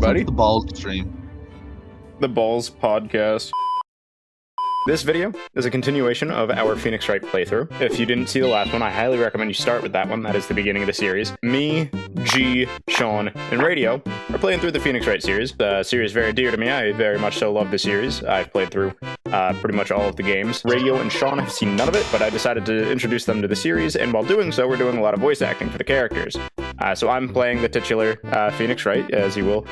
everybody. To the Balls stream. The Balls Podcast. This video is a continuation of our Phoenix Wright playthrough. If you didn't see the last one, I highly recommend you start with that one. That is the beginning of the series. Me, G, Sean, and Radio are playing through the Phoenix Wright series. The series is very dear to me. I very much so love the series. I've played through pretty much all of the games. Radio and Sean have seen none of it, but I decided to introduce them to the series, and while doing so, we're doing a lot of voice acting for the characters. So I'm playing the titular Phoenix Wright, as you will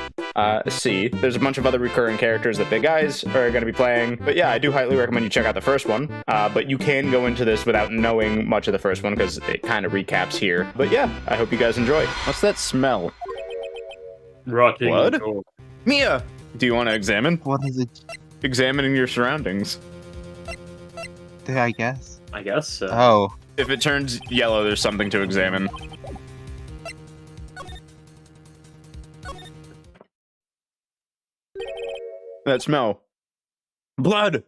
see. There's a bunch of other recurring characters that the guys are going to be playing, but yeah, I do highly recommend you check out the first one, but you can go into this without knowing much of the first one, because it kind of recaps here. But yeah, I hope you guys enjoy. What's that smell? Rotting Blood? gold. Mia! Do you want to examine? What is it? Examining your surroundings. I guess. I guess so. Oh. If it turns yellow, there's something to examine. That smell. Blood!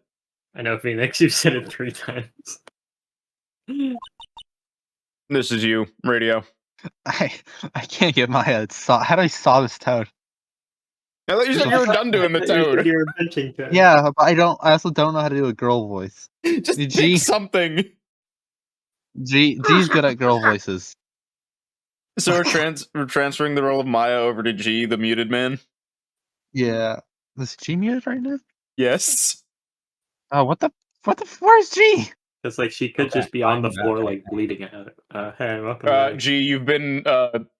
I know, Phoenix, you've said it 3 times. This is you, Radio. I can't get my head. How do I saw this toad? I thought you said you were done doing the toad. You're inventing toad. Yeah, but I also don't know how to do a girl voice. Just G- pick something. G's good at girl voices. So we're transferring the role of Maya over to G, the muted man? Yeah. Is G muted right now? Yes. Oh, where's G? It's like she could just be on the floor, like, bleeding out. Hey, welcome back. G, you've been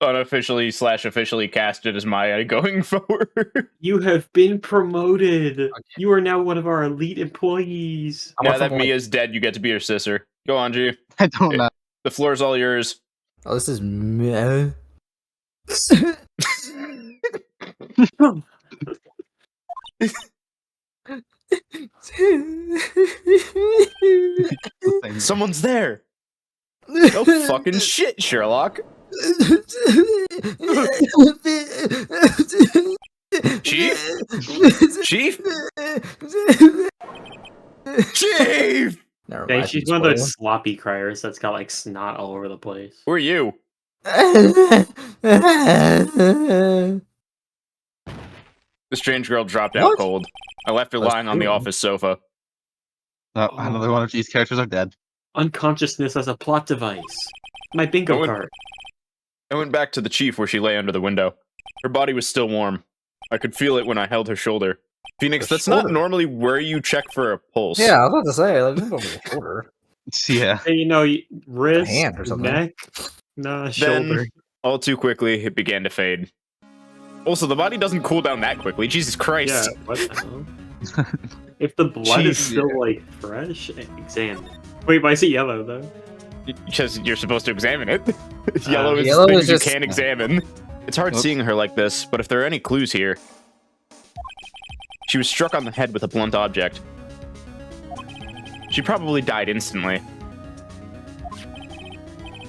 unofficially/officially casted as Maya going forward. You have been promoted. Okay. You are now one of our elite employees. Now that Mia's dead, you get to be her sister. Go on, G. I don't know. The floor's all yours. Oh, this is me. Someone's there. Oh fucking shit, Sherlock. Chief? Chief? Chief! Never Dang, mind, she's one of those sloppy criers that's got like snot all over the place. Who are you? The strange girl dropped out cold. I left her lying on the office sofa. Oh, another one of G's characters are dead. Unconsciousness as a plot device. My bingo card. I went back to the chief where she lay under the window. Her body was still warm. I could feel it when I held her shoulder. Phoenix, that's not normally where you check for a pulse. Yeah, I was about to say, like, this over the shoulder. Yeah. Hey, you know, wrist, hand or something. neck, shoulder. Then, all too quickly, it began to fade. Also, the body doesn't cool down that quickly. Jesus Christ. Yeah, what the hell? If the blood is still, like, fresh, examine. Wait, why is it yellow, though? Because you're supposed to examine it. Yellow is yellow things is just... you can't examine. It's hard seeing her like this, but if there are any clues here... She was struck on the head with a blunt object. She probably died instantly.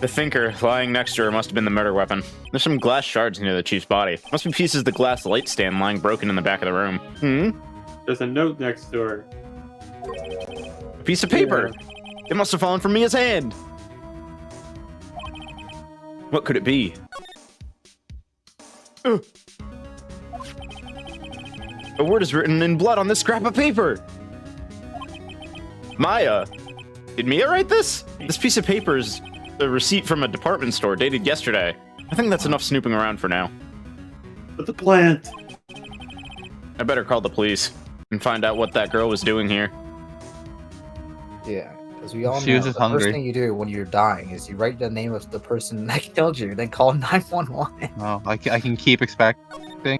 The thinker lying next to her must have been the murder weapon. There's some glass shards near the chief's body. Must be pieces of the glass light stand lying broken in the back of the room. There's a note next to her. A piece of paper! Yeah. It must have fallen from Mia's hand! What could it be? Ugh. A word is written in blood on this scrap of paper! Maya! Did Mia write this? This piece of paper is a receipt from a department store dated yesterday. I think that's enough snooping around for now. But the plant! I better call the police and find out what that girl was doing here. Yeah, as we all She know, was just the hungry. first thing you do when you're dying is you write the name of the person that killed you, then call 911. Oh, I can keep expecting.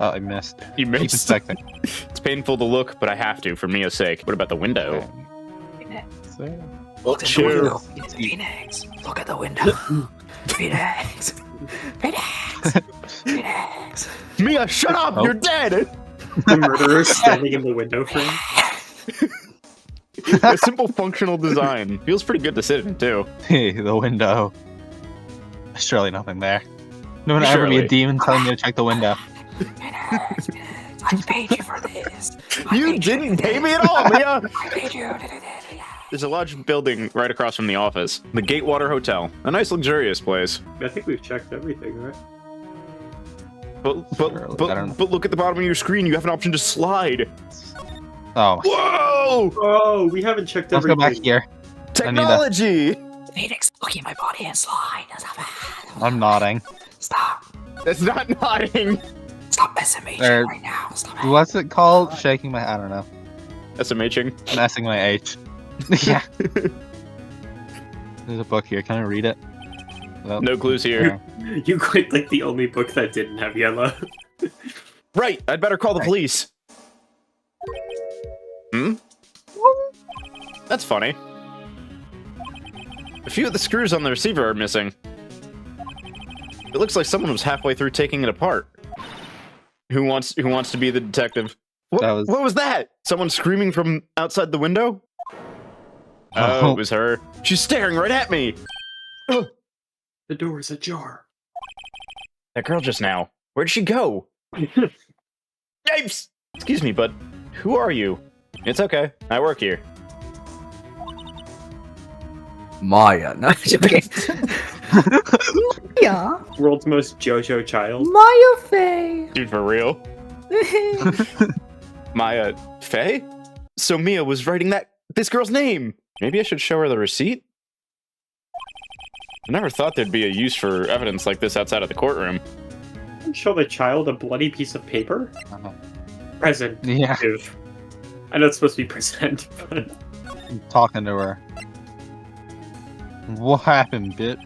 Oh, I missed. You Keep missed. expecting. It's painful to look, but I have to, for Mia's sake. What about the window? Look at the Sure. window. Phoenix, look at the window. Phoenix. Phoenix. Phoenix. Mia, shut up! Oh. You're dead! The murderer standing in the window frame. A simple functional design. Feels pretty good to sit in, too. Hey, the window. There's surely nothing there. No one ever be Surely. a demon telling me to check the window. Phoenix. I paid you for this. You didn't pay me at all, Mia! I paid you to do this. There's a large building right across from the office. The Gatewater Hotel. A nice, luxurious place. I think we've checked everything, right? But look at the bottom of your screen. You have an option to slide. Oh, Whoa! Oh, we haven't checked let's go everything. back here. Technology! Phoenix, look at my body and slide. I'm nodding. Stop. That's not nodding. Stop SMH There- right now. Stop it. What's it called? Shaking my... I don't know. SMHing. Messing my H. Yeah. There's a book here. Can I read it? Well, No clues here. You clicked like the only book that didn't have yellow. Right, I'd better call the police. Hmm? That's funny. A few of the screws on the receiver are missing. It looks like someone was halfway through taking it apart. Who wants to be the detective? What was that? Someone screaming from outside the window? Oh, it was her. She's staring right at me. The door is ajar. That girl just now. Where'd she go? Yipes! Excuse me, bud. Who are you? It's okay. I work here. Maya. No, okay. Yeah. World's most JoJo child. Maya Faye. Dude, for real? Maya Faye? So Mia was writing this girl's name. Maybe I should show her the receipt? I never thought there'd be a use for evidence like this outside of the courtroom. Show the child a bloody piece of paper? Present. Yeah. I know it's supposed to be present, but... I'm talking to her. What happened, bit?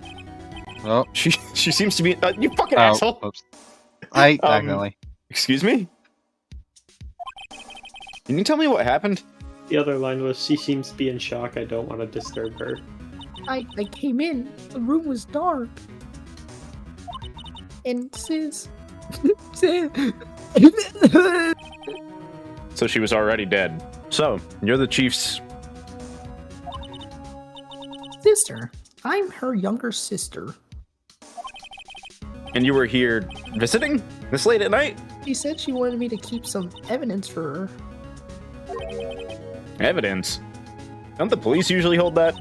Oh, She seems to be... you fucking asshole! Oops. I accidentally. Excuse me? Can you tell me what happened? The other line was, she seems to be in shock, I don't want to disturb her. I came in, the room was dark. And sis... So she was already dead. So, you're the chief's... sister. I'm her younger sister. And you were here visiting? This late at night? She said she wanted me to keep some evidence for her. Evidence? Don't the police usually hold that?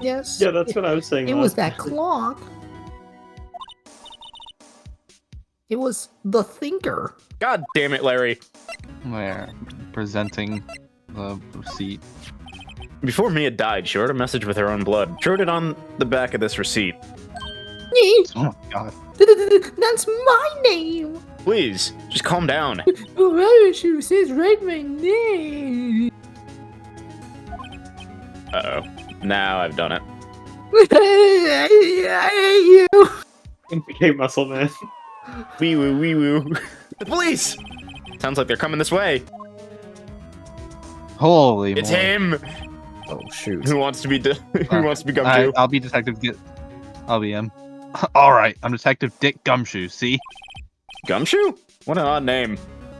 Yes. Yeah, that's what I was saying. It was that clock. It was the thinker. God damn it, Larry. Where? Presenting the receipt. Before Mia died, she wrote a message with her own blood. She wrote it on the back of this receipt. Oh my god. That's my name. Please, just calm down. Whoever she says, write my name. Uh-oh. Now I've done it. I hate you. Okay, Muscle Man. Wee woo, wee woo. The police! Sounds like they're coming this way. Holy It's moly. him! Oh shoot. Who wants to be who wants to be Gumshoe? I'll be Detective I'll be him. Alright, I'm Detective Dick Gumshoe, see? Gumshoe? What an odd name.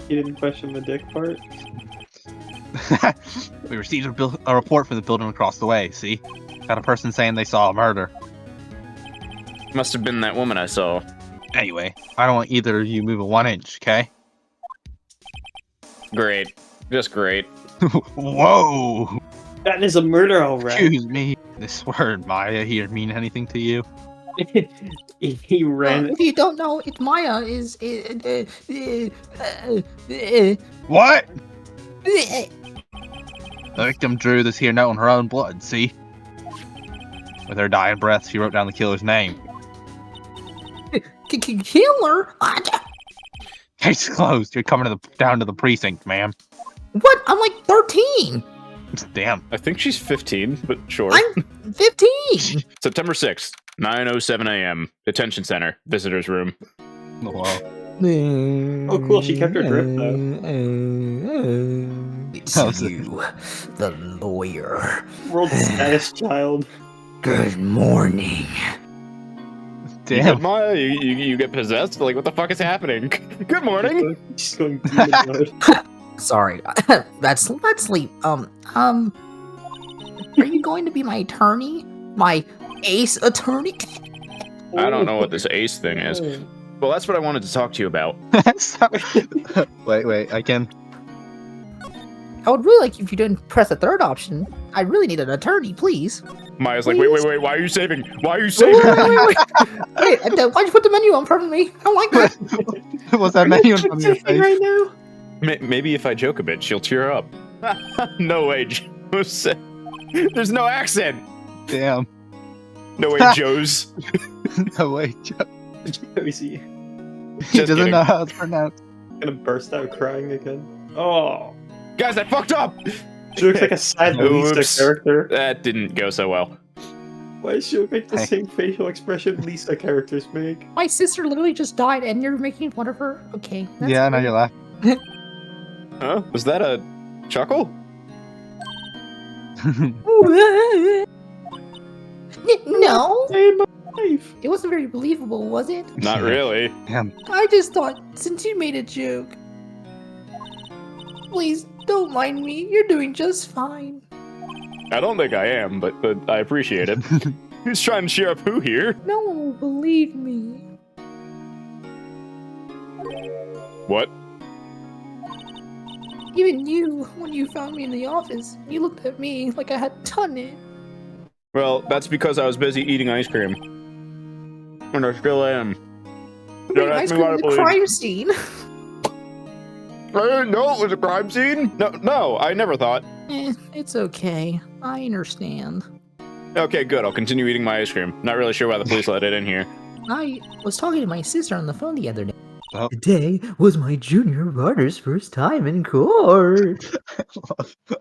You didn't question the dick part? We received a report from the building across the way, see? Got a person saying they saw a murder. Must have been that woman I saw. Anyway, I don't want either of you moving 1 inch, okay? Great. Just great. Whoa! That is a murder, alright. Excuse me. This word, Maya, here mean anything to you? He ran. If you don't know, it's Maya is... What? The victim drew this here note in her own blood, see? With her dying breath, she wrote down the killer's name. Killer? Case closed. You're coming down to the precinct, ma'am. What? I'm like 13. Damn. I think she's 15, but sure. I'm 15. September 6th, 9:07 a.m. Detention Center, visitors room. Wow. Oh, cool. She kept her drip, though. It's Oh, so- you, the lawyer. World's saddest child. Good morning. You get Damn. Maya? You get possessed? Like, what the fuck is happening? Good morning. She's going demon mode. Sorry, that's sleep. Are you going to be my attorney? My ace attorney? I don't know what this ace thing is. Well, that's what I wanted to talk to you about. Wait, I can. I would really like if you didn't press the third option. I really need an attorney, please. Maya's like, Please? wait, why are you saving? Why are you Wait, saving? wait, why'd you put the menu in front of me? I don't like that. What's that menu in front of your face? right now? Maybe if I joke a bit, she'll cheer up. No way, Joe. There's no accent. Damn. No way, Joe's. No way, Joe. Josie. He Just doesn't kidding. know how it's pronounced. Gonna burst out crying again. Oh. Guys, I fucked up. She looks like a sad Oops. Lisa character. That didn't go so well. Why does she make the Hey. same facial expression Lisa characters make? My sister literally just died, and you're making fun of her. Okay. That's Yeah, now cool. you're laughing. Huh? Was that a chuckle? No, Save my life. it wasn't very believable, was it? Not really. Damn. I just thought, since you made a joke, please don't mind me. You're doing just fine. I don't think I am, but I appreciate it. Who's trying to cheer up who here? No one will believe me. What? Even you, when you found me in the office, you looked at me like I had done it. Well, that's because I was busy eating ice cream. And I still am. Don't Ice ask me cream what I in the believe. crime scene. I didn't know it was a crime scene. No, I never thought. It's okay. I understand. Okay, good. I'll continue eating my ice cream. Not really sure why the police let it in here. I was talking to my sister on the phone the other day. Oh. Today was my junior partner's first time in court.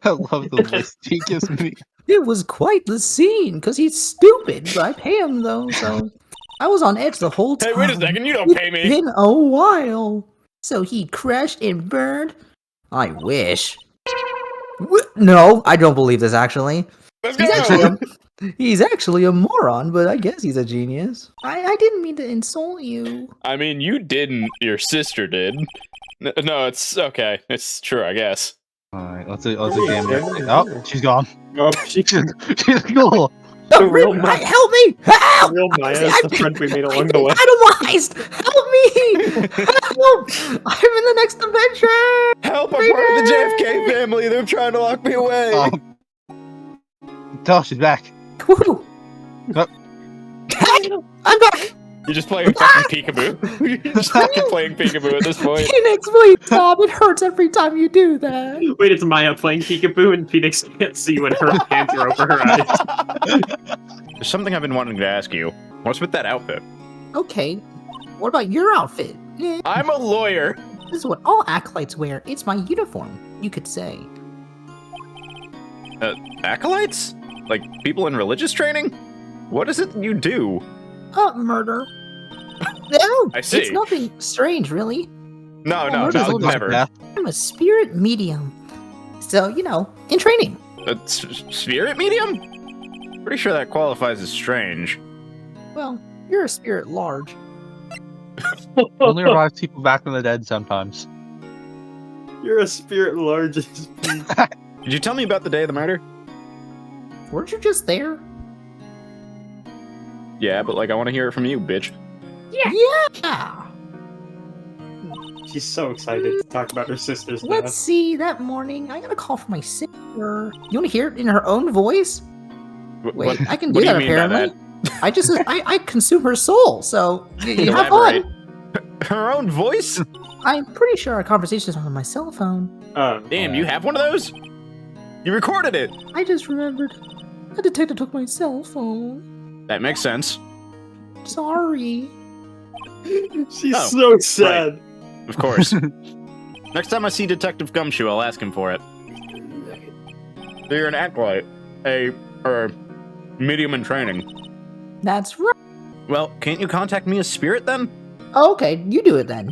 I love the voice he gives me. It was quite the scene, because he's stupid, but I pay him though, so I was on edge the whole time. Hey, wait a second. You don't pay me. It's been a while. So he crashed and burned? I wish. No, I don't believe this actually. Let's He's go. actually, he's actually a moron, but I guess he's a genius. I didn't mean to insult you. I mean, you didn't. Your sister did. No, it's okay. It's true, I guess. Alright, let's examine it. Oh, she's gone. Oh, she's She's cool. Oh, real really? Maya. Help me! Help! real Maya is the friend we made along the way. Itemized! Help me! Help! I'm in the next adventure! Help! I'm part of the JFK family. They're trying to lock me away. Tell she's back. Woo! Oh. I'm back! You're just playing fucking peekaboo. You're just fucking playing peekaboo at this point. Phoenix, please stop! It hurts every time you do that. Wait, it's Maya playing peekaboo and Phoenix can't see when her hands are over her eyes. There's something I've been wanting to ask you. What's with that outfit? Okay, what about your outfit? Eh, I'm a lawyer. This is what all acolytes wear. It's my uniform, you could say. Acolytes? Like people in religious training? What is it you do? Murder. No, I see. it's nothing strange, really. No, murder's all never. Death. I'm a spirit medium. So, in training. Spirit medium? Pretty sure that qualifies as strange. Well, you're a spirit large. Only revives people back from the dead sometimes. You're a spirit large as Did you tell me about the day of the murder? Weren't you just there? Yeah, but I want to hear it from you, bitch. Yeah! She's so excited to talk about her sister's Let's death. see, that morning, I got a call from my sister. You want to hear it in her own voice? Wait, I can do what that do you mean by apparently. I just, I consume her soul, so you have Elaborate. fun. Her own voice? I'm pretty sure our conversation is on my cell phone. Damn, you have one of those? You recorded it. I just remembered. A detective took my cell phone. That makes sense. Sorry. She's Oh, so sad. Of course. Next time I see Detective Gumshoe, I'll ask him for it. So you're an acolyte, or medium in training. That's right. Well, can't you contact me as Spirit then? Oh, okay, you do it then.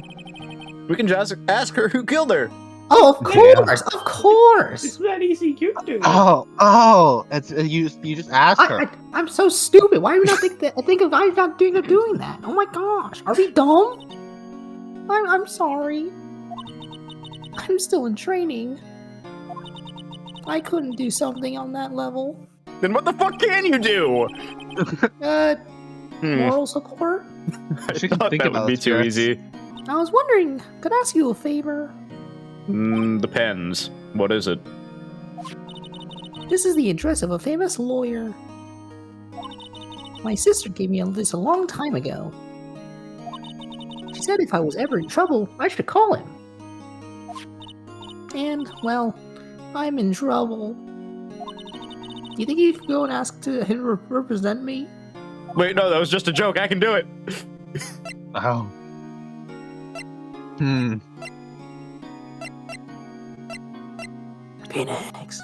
We can just ask her who killed her. Oh, of course, of course. It's that easy. You do it. Oh, it's you just ask her. I'm so stupid. Why do we not think that? I think of guys not doing that. Oh my gosh, are we dumb? I'm sorry. I'm still in training. I couldn't do something on that level. Then what the fuck can you do? Moral support. I She can thought think that about would be it, too Jax. easy. I was wondering, could I ask you a favor? Depends. What is it? This is the address of a famous lawyer. My sister gave me this a long time ago. She said if I was ever in trouble, I should call him. And, well, I'm in trouble. Do you think you could go and ask to him to represent me? Wait, no, that was just a joke. I can do it. Oh. Phoenix.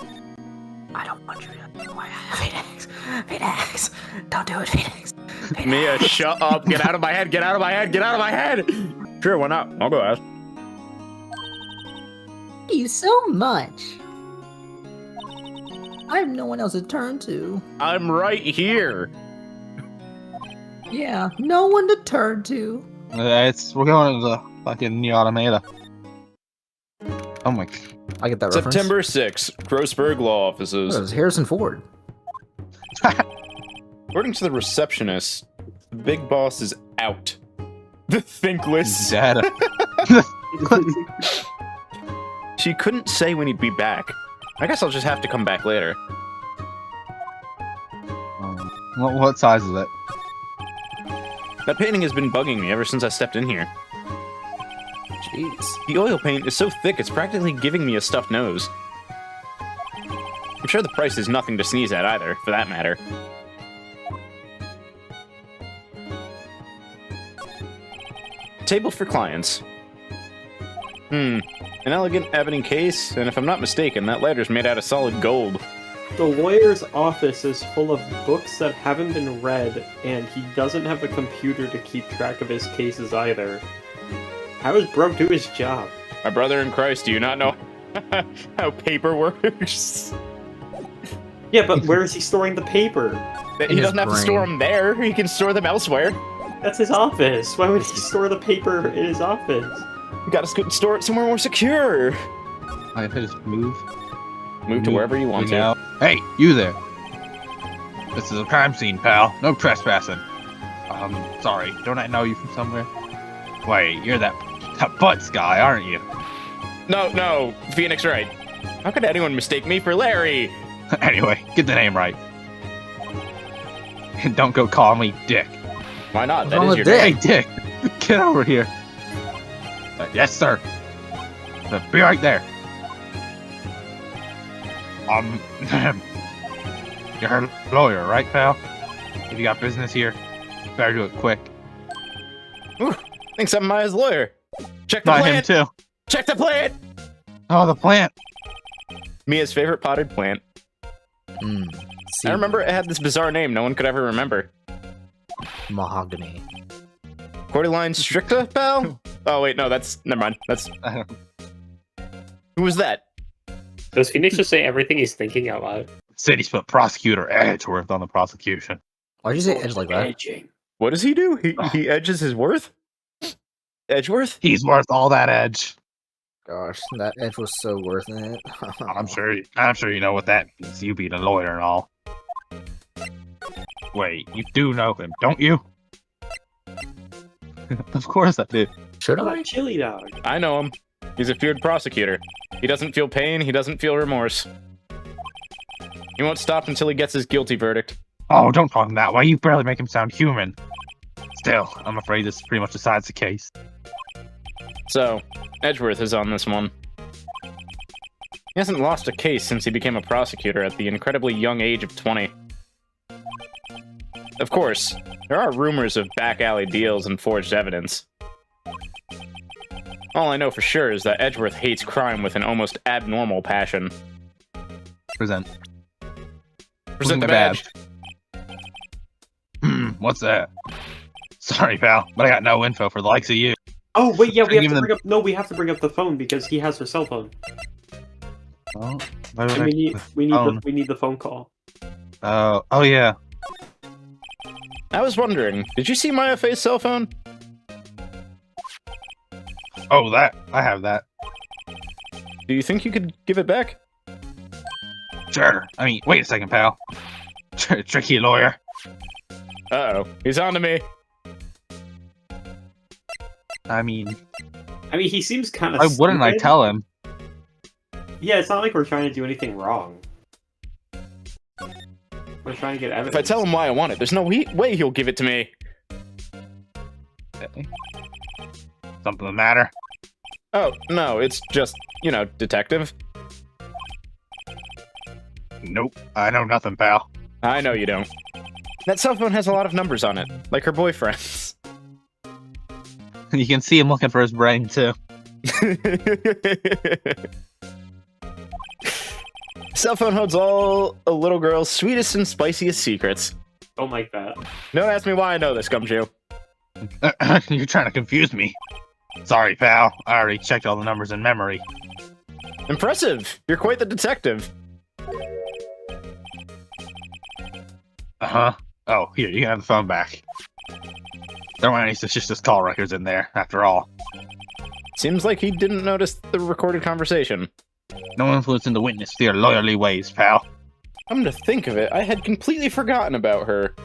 I don't want you to do my Phoenix. Phoenix. Don't do it, Phoenix. Phoenix. Mia, shut up. Get out of my head. Get out of my head. Get out of my head. Sure, why not? I'll go ask. Thank you so much. I have no one else to turn to. I'm right here. Yeah, no one to turn to. We're going to the fucking New Automata. Oh my. I get that reference. September 6th, Grossberg Law Offices. Oh, it was Harrison Ford. According to the receptionist, the big boss is out. The thinkless. Data. She couldn't say when he'd be back. I guess I'll just have to come back later. What size is it? That painting has been bugging me ever since I stepped in here. Jeez. The oil paint is so thick it's practically giving me a stuffed nose. I'm sure the price is nothing to sneeze at either, for that matter. Table for clients. An elegant ebony case, and if I'm not mistaken, that letter's made out of solid gold. The lawyer's office is full of books that haven't been read, and he doesn't have a computer to keep track of his cases either. How does Bro do his job? My brother in Christ, do you not know how paper works? Yeah, but where is he storing the paper? He doesn't have to store them there, he can store them elsewhere. That's his office. Why would he store the paper in his office? You gotta store it somewhere more secure. If I just move. Move to wherever you want to. Out. Hey, you there. This is a crime scene, pal. No trespassing. Sorry, don't I know you from somewhere? Wait, you're that Butts guy, aren't you? No, Phoenix Wright. How could anyone mistake me for Larry? Anyway, get the name right. And don't go calling me Dick. Why not? What's That wrong is with your Hey, name. Dick! Get over here. Yes, sir. Be right there. You're a lawyer, right, pal? If you got business here, you better do it quick. Ooh, thinks I'm Maya's lawyer. Check the Not plant. him, too. Check the plant. Oh, the plant. Mia's favorite potted plant. I remember it had this bizarre name no one could ever remember. Mahogany. Cordyline stricta, pal? Oh, wait, no, never mind. Who was that? Does Phoenix just say everything he's thinking out loud? City's put prosecutor Edgeworth on the prosecution. Why'd you say edge like that? Edging. What does he do? He edges his worth? Edgeworth? He's worth all that edge. Gosh, that edge was so worth it. I'm sure you know what that means. You being a lawyer and all. Wait, you do know him, don't you? Of course I do. Should What I? about Chili Dog? I know him. He's a feared prosecutor. He doesn't feel pain, he doesn't feel remorse. He won't stop until he gets his guilty verdict. Oh, don't call him that way. You barely make him sound human. Still, I'm afraid this pretty much decides the case. So, Edgeworth is on this one. He hasn't lost a case since he became a prosecutor at the incredibly young age of 20. Of course, there are rumors of back-alley deals and forged evidence. All I know for sure is that Edgeworth hates crime with an almost abnormal passion. Present. Present the badge. What's that? Sorry, pal, but I got no info for the likes of you. Oh wait, yeah, we have Give to him bring up. No, we have to bring up the phone because he has her cell phone, Oh, and we need the phone call. oh yeah. I was wondering, did you see Maya Faye's cell phone? Oh, that. I have that. Do you think you could give it back? Sure. I mean, wait a second, pal. Tricky lawyer. Uh-oh, he's on to me. I mean, he seems kind of. why wouldn't I tell him? Yeah, it's not like we're trying to do anything wrong. We're trying to get evidence. If I tell him why I want it, there's no way he'll give it to me. Okay. Something the matter? Oh, no, it's just, detective. Nope. I know nothing, pal. I know you don't. That cell phone has a lot of numbers on it, like her boyfriend's. You can see him looking for his brain, too. Cell phone holds all a little girl's sweetest and spiciest secrets. Don't like that. Don't ask me why I know this, Gumshoe. You're trying to confuse me. Sorry, pal. I already checked all the numbers in memory. Impressive! You're quite the detective. Uh-huh. Oh, here, you can have the phone back. There weren't any suspicious call records in there, after all. Seems like he didn't notice the recorded conversation. No influence in the witness to your lawyerly ways, pal. Come to think of it, I had completely forgotten about her.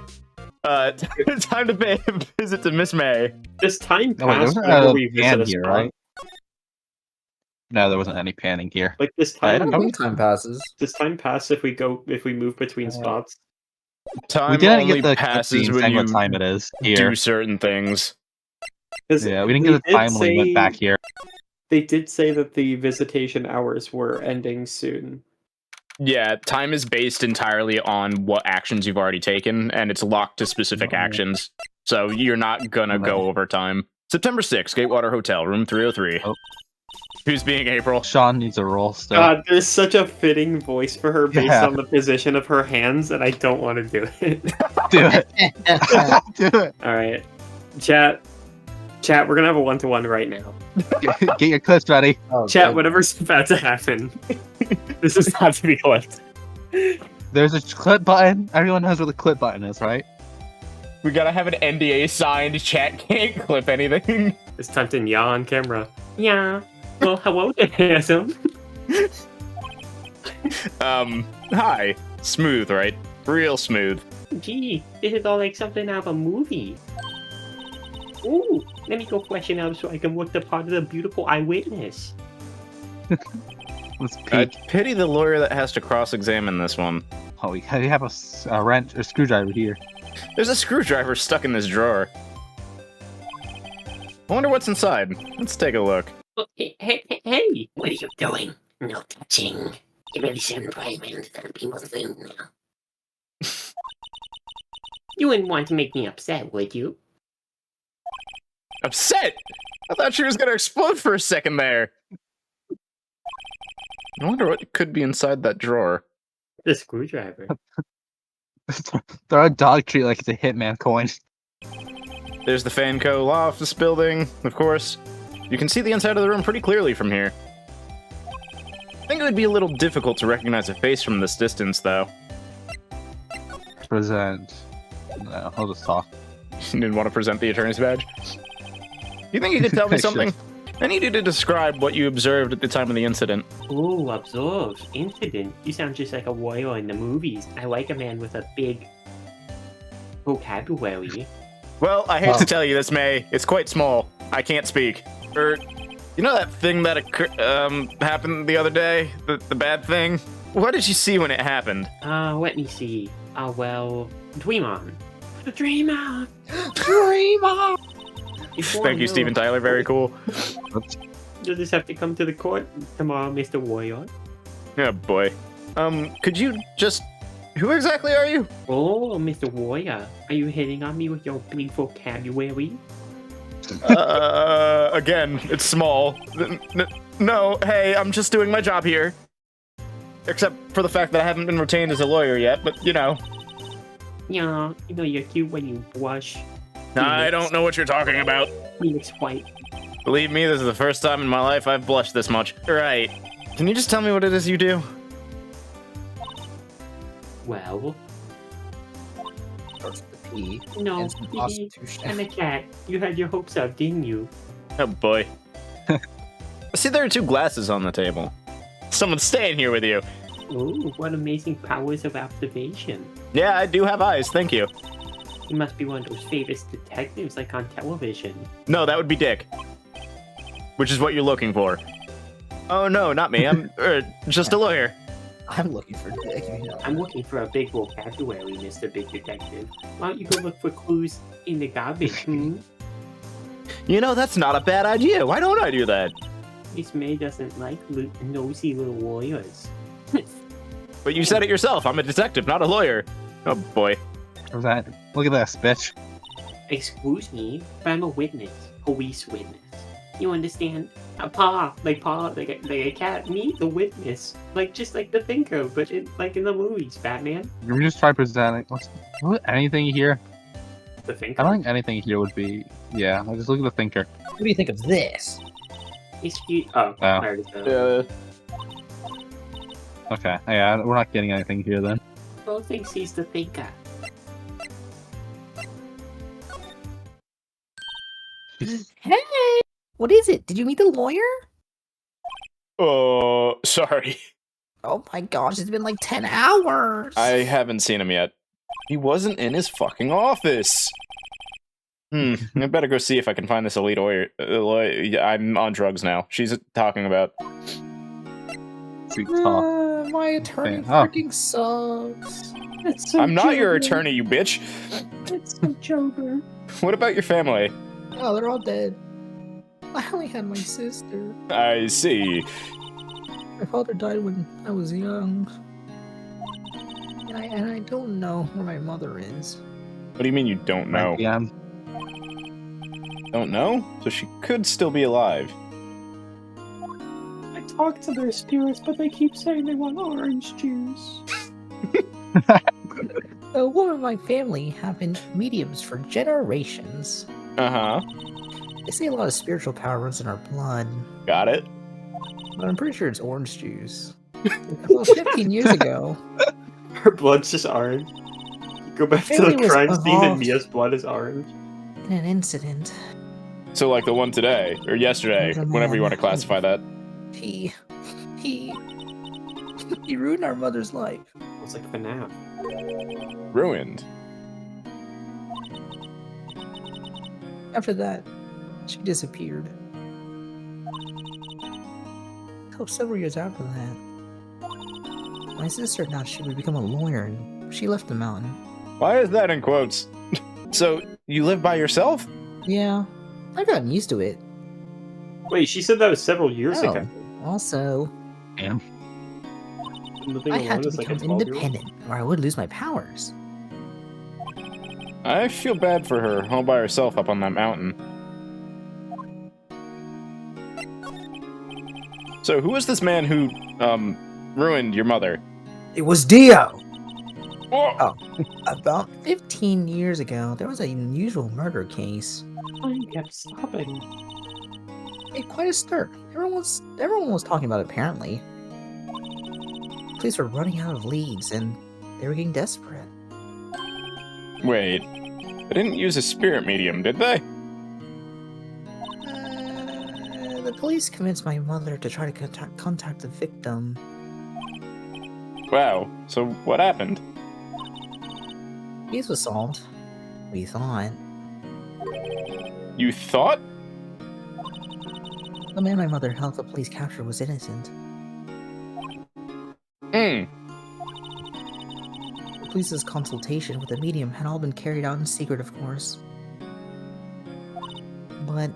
Time to pay a visit to Miss May. This time No, wait, there passed wasn't whenever a we visit pan a here, spot. right? No, there wasn't any panning here. Like this I time. don't think time passes. Does time pass if we move between spots? Time We didn't only get the passes cutscene when saying you what time it is here. do certain things. 'Cause Yeah, we didn't they get the did time limit say- back here. They did say that the visitation hours were ending soon. Yeah, time is based entirely on what actions you've already taken, and it's locked to specific actions. So you're not gonna go over time. September 6th, Gatewater Hotel, room 303. Oh. Who's being April? Sean needs a roll still. God, there's such a fitting voice for her based Yeah. on the position of her hands, and I don't want to do it. Do it. Do it. Alright. Chat, we're gonna have a one-to-one right now. Get your clips ready. Oh, Chat, good. whatever's about to happen. This is not to be clipped. There's a clip button. Everyone knows where the clip button is, right? We gotta have an NDA signed. Chat can't clip anything. It's time to yaw on camera. Yeah. Well, hello there, handsome. Hi. Smooth, right? Real smooth. Gee, this is all like something out of a movie. Ooh, let me go freshen up so I can work the part of the beautiful eyewitness. Let's I peek. pity the lawyer that has to cross-examine this one. Oh, we have a wrench or screwdriver here. There's a screwdriver stuck in this drawer. I wonder what's inside. Let's take a look. Oh, hey! What are you doing? No touching. You really shouldn't play around other people's food now. You wouldn't want to make me upset, would you? Upset? I thought she was gonna explode for a second there. I wonder what could be inside that drawer. The screwdriver. Throw a dog treat like it's a Hitman coin. There's the Fanco law office building, of course. You can see the inside of the room pretty clearly from here. I think it would be a little difficult to recognize a face from this distance, though. Present. No, I'll just talk. You didn't want to present the attorney's badge? You think you could tell me I should. something? I need you to describe what you observed at the time of the incident. Ooh, observe. Incident. You sound just like a warrior in the movies. I like a man with a big vocabulary. Well, I hate Wow. to tell you this, May. It's quite small. I can't speak. You know that thing that happened the other day? The bad thing? What did you see when it happened? Let me see. Well, dream on. Dream on! Dream on! Before I Thank you, know- Steven Tyler. Very cool. You'll just have to come to the court tomorrow, Mr. Warrior. Oh, boy. Could you just... Who exactly are you? Oh, Mr. Warrior, are you hitting on me with your big vocabulary? Again, it's small. No, hey, I'm just doing my job here. Except for the fact that I haven't been retained as a lawyer yet, but you know. Yeah, you know you're cute when you blush. I don't know what you're talking about. Phoenix White. Believe me, this is the first time in my life I've blushed this much. Right. Can you just tell me what it is you do? Well, Starts with the P. no, Ends in prostitution. I'm a cat. You had your hopes up, didn't you? Oh boy. See, there are two glasses on the table. Someone's staying here with you. Ooh, what amazing powers of observation. Yeah, I do have eyes, thank you. You must be one of those famous detectives like on television. No, that would be Dick. Which is what you're looking for. Oh no, not me. I'm just a lawyer. I'm looking for dick. I'm looking for a big vocabulary, Mr. Big Detective. Why don't you go look for clues in the garbage? You know, that's not a bad idea. Why don't I do that? Miss May doesn't like nosy little lawyers. But you said it yourself. I'm a detective, not a lawyer. Oh boy. What was that? Look at this, bitch. Excuse me, but I'm a witness. Police witness. You understand? A paw, like a cat. Me, the witness. Just like the thinker, but like in the movies, Batman. Let me just try presenting. Anything here? The thinker? I don't think anything here would be... Yeah, I'll just look at the thinker. What do you think of this? Excuse... I already said it. Okay, yeah, we're not getting anything here then. Bro thinks he's the thinker. Hey! What is it? Did you meet the lawyer? Oh, sorry. Oh my gosh, it's been like 10 hours! I haven't seen him yet. He wasn't in his fucking office. I better go see if I can find this elite lawyer. I'm on drugs now. She's talking about... Sweet talk. My attorney Oh. freaking sucks. I'm not your attorney, you bitch! It's so Joker. What about your family? Oh, they're all dead. I only had my sister. I see. My father died when I was young. And I don't know where my mother is. What do you mean you don't know? Yeah. Don't know? So she could still be alive. I talk to their spirits, but they keep saying they want orange juice. A woman in my family have been mediums for generations. Uh-huh. They say a lot of spiritual power runs in our blood, Got it. but I'm pretty sure it's orange juice. Well, 15 years ago, Her blood's just orange. Go back to Family the was crime scene and evolved. Mia's blood is orange. in an incident, So like the one today, or yesterday, There's a whenever you man. want to classify that. he ruined our mother's life. It's like FNAF. Ruined. After that, she disappeared. So several years after that, my sister thought she would become a lawyer, and she left the mountain. Why is that in quotes? So, you live by yourself? Yeah, I've gotten used to it. Wait, she said that was several years Oh. ago. Also, Damn. Living I alone had to is like a become 12-year-old. independent, or I would lose my powers. I feel bad for her, all by herself up on that mountain. So, who was this man who, ruined your mother? It was Dio! Oh! About 15 years ago, there was an unusual murder case. Time kept stopping. Made quite a stir. Everyone was talking about it, apparently. Police were running out of leads, and they were getting desperate. Wait, they didn't use a spirit medium, did they? The police convinced my mother to try to contact the victim. Wow, so what happened? Case was solved. We thought. You thought? The man my mother helped the police capture was innocent. The police's consultation with the medium had all been carried out in secret, of course. But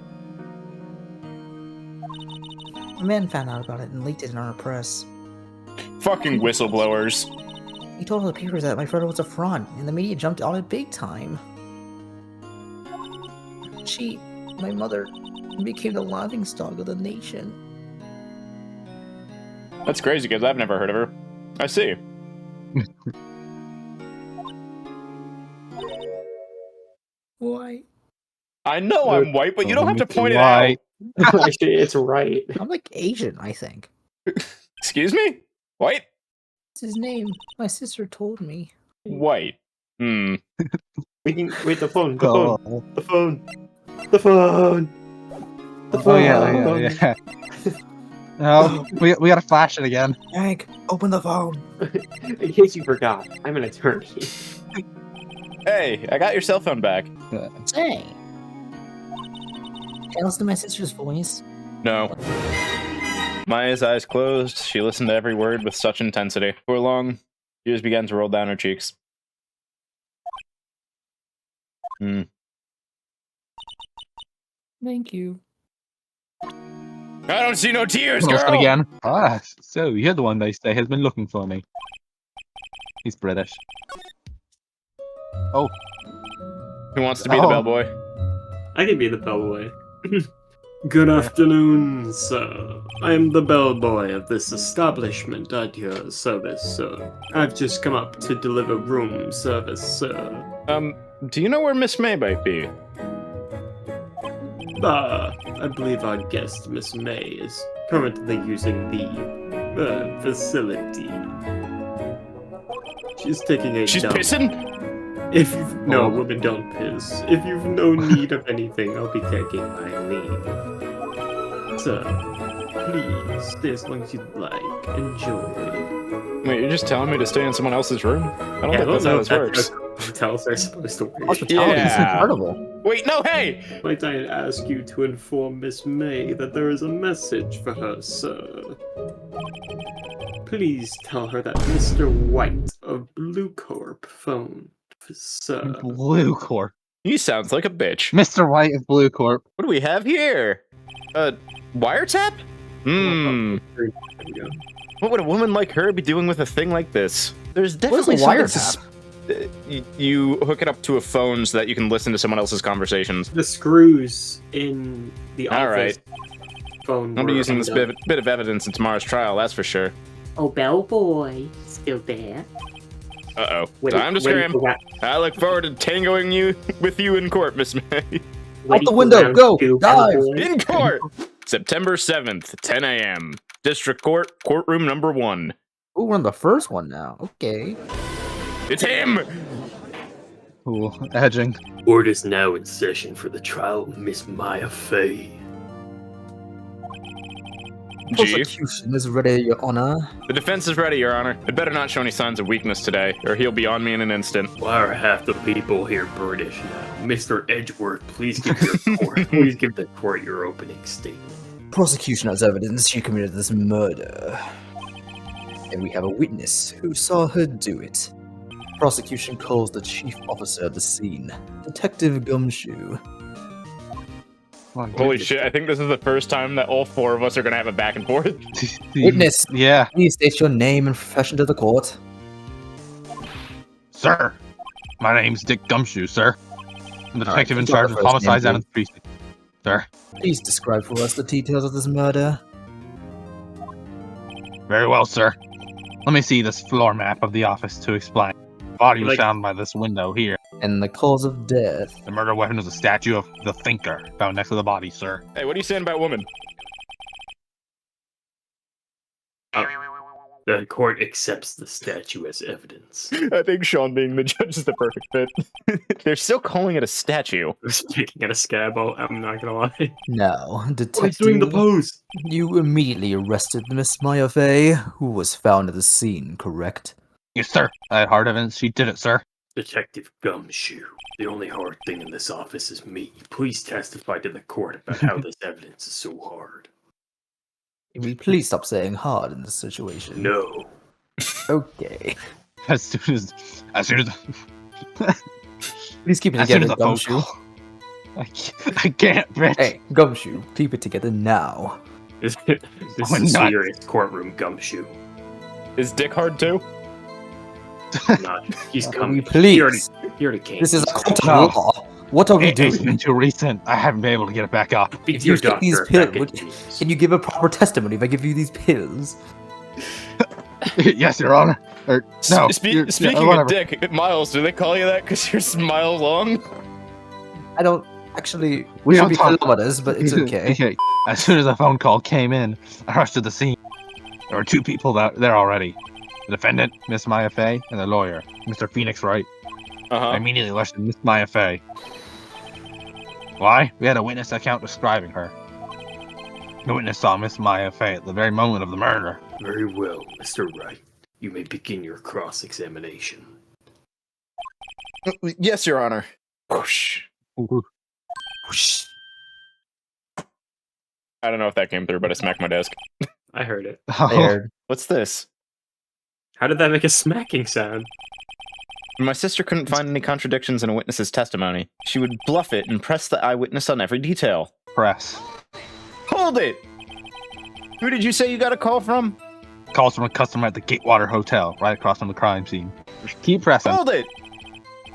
a man found out about it and leaked it in our press. Fucking whistleblowers. He told the papers that my brother was a fraud, and the media jumped on it big time. My mother, became the laughingstock of the nation. That's crazy, because I've never heard of her. I see. Why? I know I'm white, but you don't have to point it Why? out. Actually, it's right. I'm like Asian, I think. Excuse me? White? What's his name? My sister told me. White. Wait, the phone, the Oh, phone, the phone, the phone. The oh phone. yeah. No, we gotta flash it again. Hank, open the phone. In case you forgot, I'm an attorney. Hey, I got your cell phone back. Hey. Can I listen to my sister's voice? No. Maya's eyes closed. She listened to every word with such intensity. Before long, tears began to roll down her cheeks. Thank you. I don't see no tears, Wilson girl! again. Ah, so you're the one they say has been looking for me. He's British. Oh. Who wants to be the bellboy? I can be the bellboy. Good afternoon, sir. I am the bellboy of this establishment at your service, sir. I've just come up to deliver room service, sir. Do you know where Miss May might be? I believe our guest, Miss May, is currently using the facility. She's taking a She's dump. pissing? If you've no, women don't piss. If you've no need of anything, I'll be taking my leave. Sir, please stay as long as you'd like. Enjoy. Wait, you're just telling me to stay in someone else's room? I don't think that's how this works. Hotels are supposed to work. Hospitality is Yeah. incredible. Wait, no, hey! Might I ask you to inform Miss May that there is a message for her, sir? Please tell her that Mr. White of Blue Corp phoned, sir. Blue Corp. He sounds like a bitch. Mr. White of Blue Corp. What do we have here? Wiretap? What would a woman like her be doing with a thing like this? There's definitely What is a something you hook it up to a phone so that you can listen to someone else's conversations. The screws in the All office phone. I'll be were using this undone. bit of evidence in tomorrow's trial, that's for sure. Oh, bellboy, still there? Uh-oh. Wait, Time to wait, scram. I look forward to tangoing with you in court, Miss May. Out the window, go, dive! In court! September 7th, 10 a.m. District Court, courtroom number 1. Ooh, we're on the first one now. Okay. It's him! Ooh, edging. Court is now in session for the trial of Miss Maya Fey. G. Prosecution is ready, Your Honor. The defense is ready, Your Honor. It better not show any signs of weakness today, or he'll be on me in an instant. Why are half the people here British now? Mr. Edgeworth, please give the court your opening statement. Prosecution has evidence she committed this murder. And we have a witness who saw her do it. Prosecution calls the chief officer of the scene, Detective Gumshoe. Holy shit, I think this is the first time that all 4 of us are gonna have a back and forth. Witness, Yeah. please state your name and profession to the court. Sir. My name's Dick Gumshoe, sir. I'm the detective in keep on charge the of first homicides name, and precinct. Sir. Please describe for us the details of this murder. Very well, sir. Let me see this floor map of the office to explain. The body was Like- found by this window here. And the cause of death. The murder weapon is a statue of the Thinker found next to the body, sir. Hey, what are you saying about women? The court accepts the statue as evidence. I think Sean being the judge is the perfect fit. They're still calling it a statue. I was picking at a scab, I'm not gonna lie. Now, He's detective, doing the pose! you immediately arrested Miss Maya Fey, who was found at the scene, correct? Yes, sir. I had hard evidence she did it, sir. Detective Gumshoe, the only hard thing in this office is me. Please testify to the court about how this evidence is so hard. Will you please stop saying hard in this situation? No. Okay. As soon as Please keep it as soon together, as the phone Gumshoe. call. I can't, bitch. Hey, Gumshoe, keep it together now. This Oh, is a not- serious courtroom, Gumshoe. Is Dick hard too? Not. He's Will coming. you please? He already came. This is a court of No. law. What are we It's doing? been too recent. I haven't been able to get it back up. Speak If to your you take these doctor back pills, at Denise. can you give a proper testimony if I give you these pills? Yes, Your Honor. Or, no. Speaking of whatever. Dick, Miles, do they call you that because you're smile long? I don't actually. We should don't be talk- kilometers, but it's okay. As soon as the phone call came in, I rushed to the scene. There were 2 people there already. The defendant, Miss Maya Fey, and the lawyer, Mr. Phoenix Wright. I Uh-huh. immediately rushed to Miss Maya Fey. Why? We had a witness account describing her. The witness saw Miss Maya Fey at the very moment of the murder. Very well, Mr. Wright. You may begin your cross-examination. Yes, Your Honor. Whoosh. Whoosh. I don't know if that came through, but I smacked my desk. I heard it. Aired. What's this? How did that make a smacking sound? My sister couldn't find any contradictions in a witness's testimony. She would bluff it and press the eyewitness on every detail. Press. Hold it! Who did you say you got a call from? Calls from a customer at the Gatewater Hotel, right across from the crime scene. Just keep pressing. Hold it!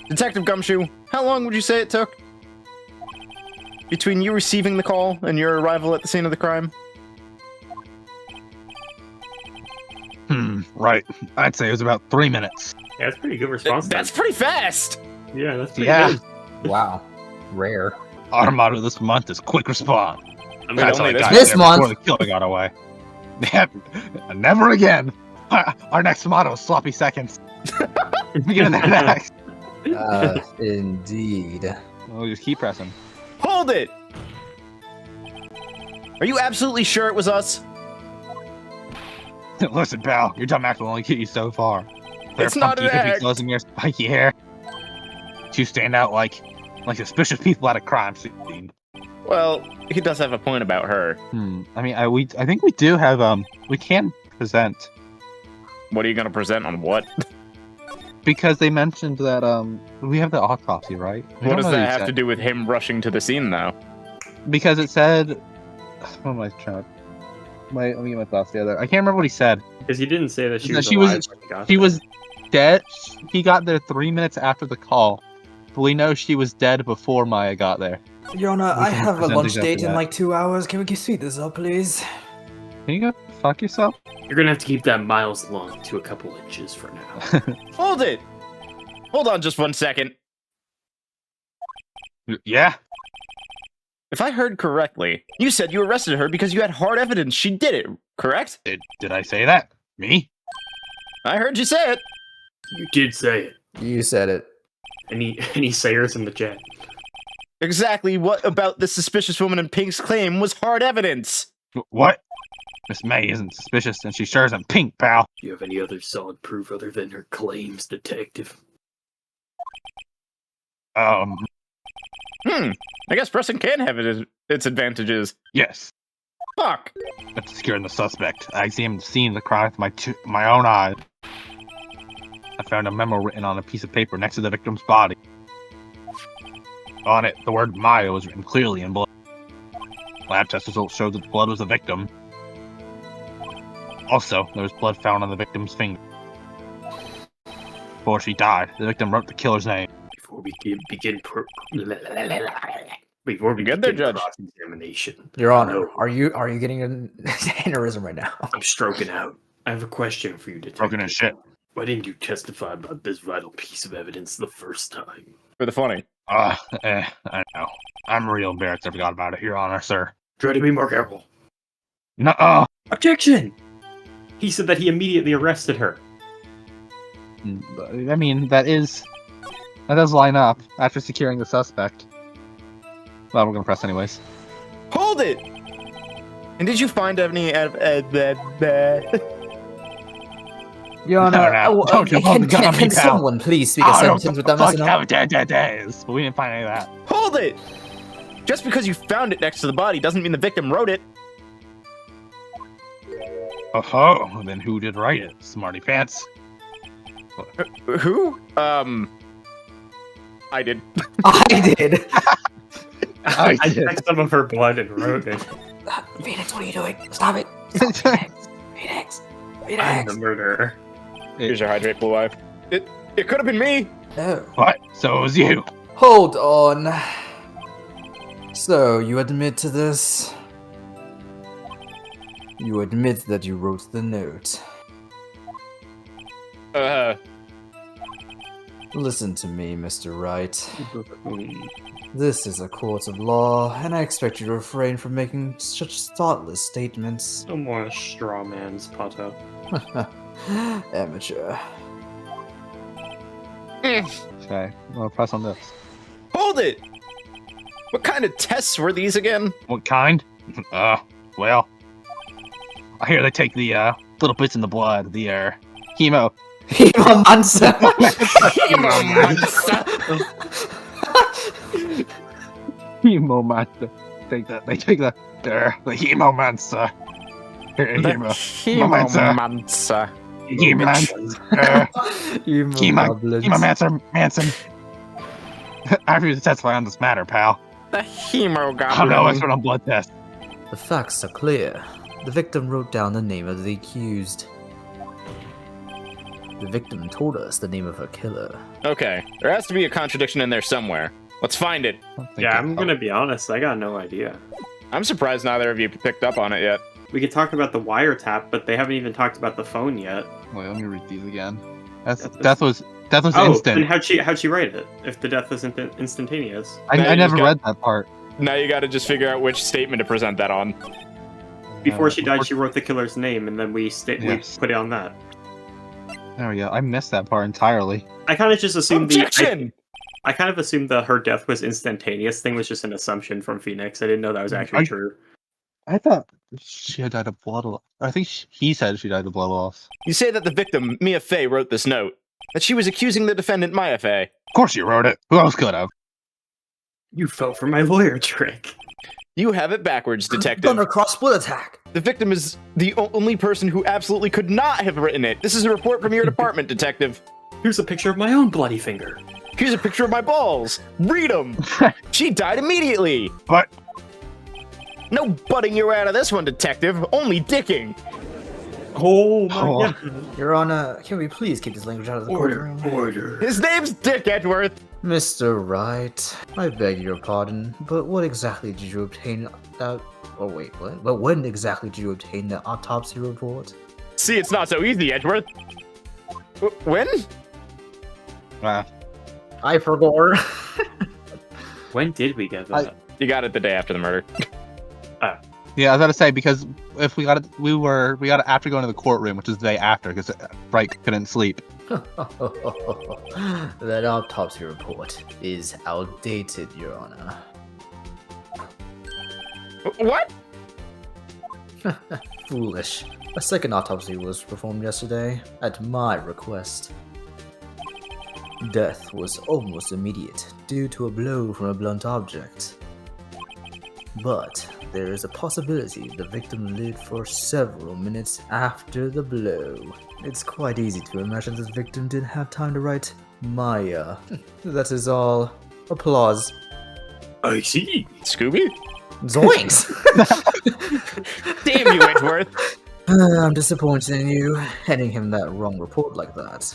Detective Gumshoe, how long would you say it took? Between you receiving the call and your arrival at the scene of the crime? Right. I'd say it was about 3 minutes. Yeah, that's pretty good response. That's pretty fast! Yeah, that's pretty Yeah. good. Wow. Rare. Our motto this month is quick response. I mean, That's how only I got this there month. before the killer got away. Yeah, never again. Our next motto is sloppy seconds. Get in there next. Indeed. We'll just keep pressing. Hold it! Are you absolutely sure it was us? Listen, pal, your dumb act will only get you so far. It's not an act. In your spiky hair. You stand out like suspicious people at a crime scene. Well, he does have a point about her. I mean, I think we do have we can present What are you gonna present on what? because they mentioned that we have the autopsy, right? We What don't does know that the have to exact- do with him rushing to the scene, though? Because it said, what am I trying to? Let me get my thoughts together. I can't remember what he said. Because he didn't say that she No, was she was- alive when he got She there. was dead. He got there 3 minutes after the call. But we know she was dead before Maya got there. Your Honor, We I can have a present lunch exactly date in that. like 2 hours. Can we speed this up, please? Can you go fuck yourself? You're gonna have to keep that miles long to a couple inches for now. Hold it! Hold on just 1 second. Yeah. If I heard correctly, you said you arrested her because you had hard evidence she did it, correct? Did I say that? Me? I heard you say it. You did say it. You said it. Any sayers in the chat? Exactly what about the suspicious woman in Pink's claim was hard evidence? What? Miss May isn't suspicious, and she sure isn't pink, pal. Do you have any other solid proof other than her claims, detective? I guess pressing can have its advantages. Yes. Fuck! After securing the suspect, I examined the scene of the crime with my own eyes. I found a memo written on a piece of paper next to the victim's body. On it, the word Maya was written clearly in blood. Lab test results showed that the blood was the victim. Also, there was blood found on the victim's finger. Before she died, the victim wrote the killer's name. Before we begin Good there, Judge. cross-examination. Your Honor, No. are you getting an aneurysm right now? I'm stroking out. I have a question for you, detective. Broken as shit. Why didn't you testify about this vital piece of evidence the first time? For the funny. I know. I'm real embarrassed I forgot about it, Your Honor, sir. Try to be more careful. Nuh-uh. Objection! He said that he immediately arrested her. I mean, that does line up after securing the suspect. Well, we're gonna press anyways. Hold it! And did you find any Your Honor, No, don't you hold the gun on me, can pal. someone please speak a sentence without messing up? Days, but we didn't find any of that. Hold it! Just because you found it next to the body doesn't mean the victim wrote it. Oh, then who did write it? Smarty pants. Who? I did. I did. I took some of her blood and wrote it. Phoenix, what are you doing? Stop it. Stop, Phoenix. I'm Phoenix. the murderer. Here's your hydrate, blue eye. It could have been me. No. What? So it was you. Hold on. So, you admit to this? You admit that you wrote the note. Listen to me, Mr. Wright. This is a court of law, and I expect you to refrain from making such thoughtless statements. No more straw man's Pato. Amateur. Okay, I'll press on this. Hold it! What kind of tests were these again? What kind? Well, I hear they take the little bits in the blood, the hemo. Hemomancer! Hemomancer. They take the hemomancer. Here, The Hemomancer. Hemomancer. Hemomancer Manson. I refuse to testify on this matter, pal. The Hemogoblin. I'm no expert on blood tests. The facts are clear. The victim wrote down the name of the accused. The victim told us the name of her killer. Okay, there has to be a contradiction in there somewhere. Let's find it. Yeah, I'm gonna be honest, I got no idea. I'm surprised neither of you picked up on it yet. We could talk about the wiretap, but they haven't even talked about the phone yet. Wait, let me read these again. Death was Oh, instant. then how'd she write it? If the death was instantaneous. Now I you never just read that part. Now you gotta just figure out which statement to present that on. Before she died, she wrote the killer's name, and then we put it on that. There we go. I missed that part entirely. I kind of just assumed Objection! I kind of assumed the her death was instantaneous thing was just an assumption from Phoenix. I didn't know that was actually true. I thought she had died of blood loss. I think he said she died of blood loss. You say that the victim, Mia Fey, wrote this note. That she was accusing the defendant, Maya Fey. Of course you wrote it. Who else could have? You fell for my lawyer trick. You have it backwards, detective. Thundercross split attack. The victim is the only person who absolutely could not have written it. This is a report from your department, detective. Here's a picture of my own bloody finger. Here's a picture of my balls. Read them. She died immediately. What? No butting your way out of this one, detective. Only dicking. Oh my god. Your Honor, can we please keep this language out of the courtroom? Order. His name's Dick Edgeworth. Mr. Wright, I beg your pardon, but what exactly did you obtain that... Oh wait, what? But when exactly did you obtain the autopsy report? See, it's not so easy, Edgeworth. When? I forgot. When did we get that? You got it the day after the murder. Yeah, I was gonna say because if we got it after going to the courtroom, which is the day after, because Wright couldn't sleep. That autopsy report is outdated, Your Honor. What? Foolish. A second autopsy was performed yesterday, at my request. Death was almost immediate, due to a blow from a blunt object. But there is a possibility the victim lived for several minutes after the blow. It's quite easy to imagine this victim didn't have time to write Maya. That is all. Applause. I see. Scooby? Zoinks! Damn you, Edgeworth. I'm disappointed in you, handing him that wrong report like that.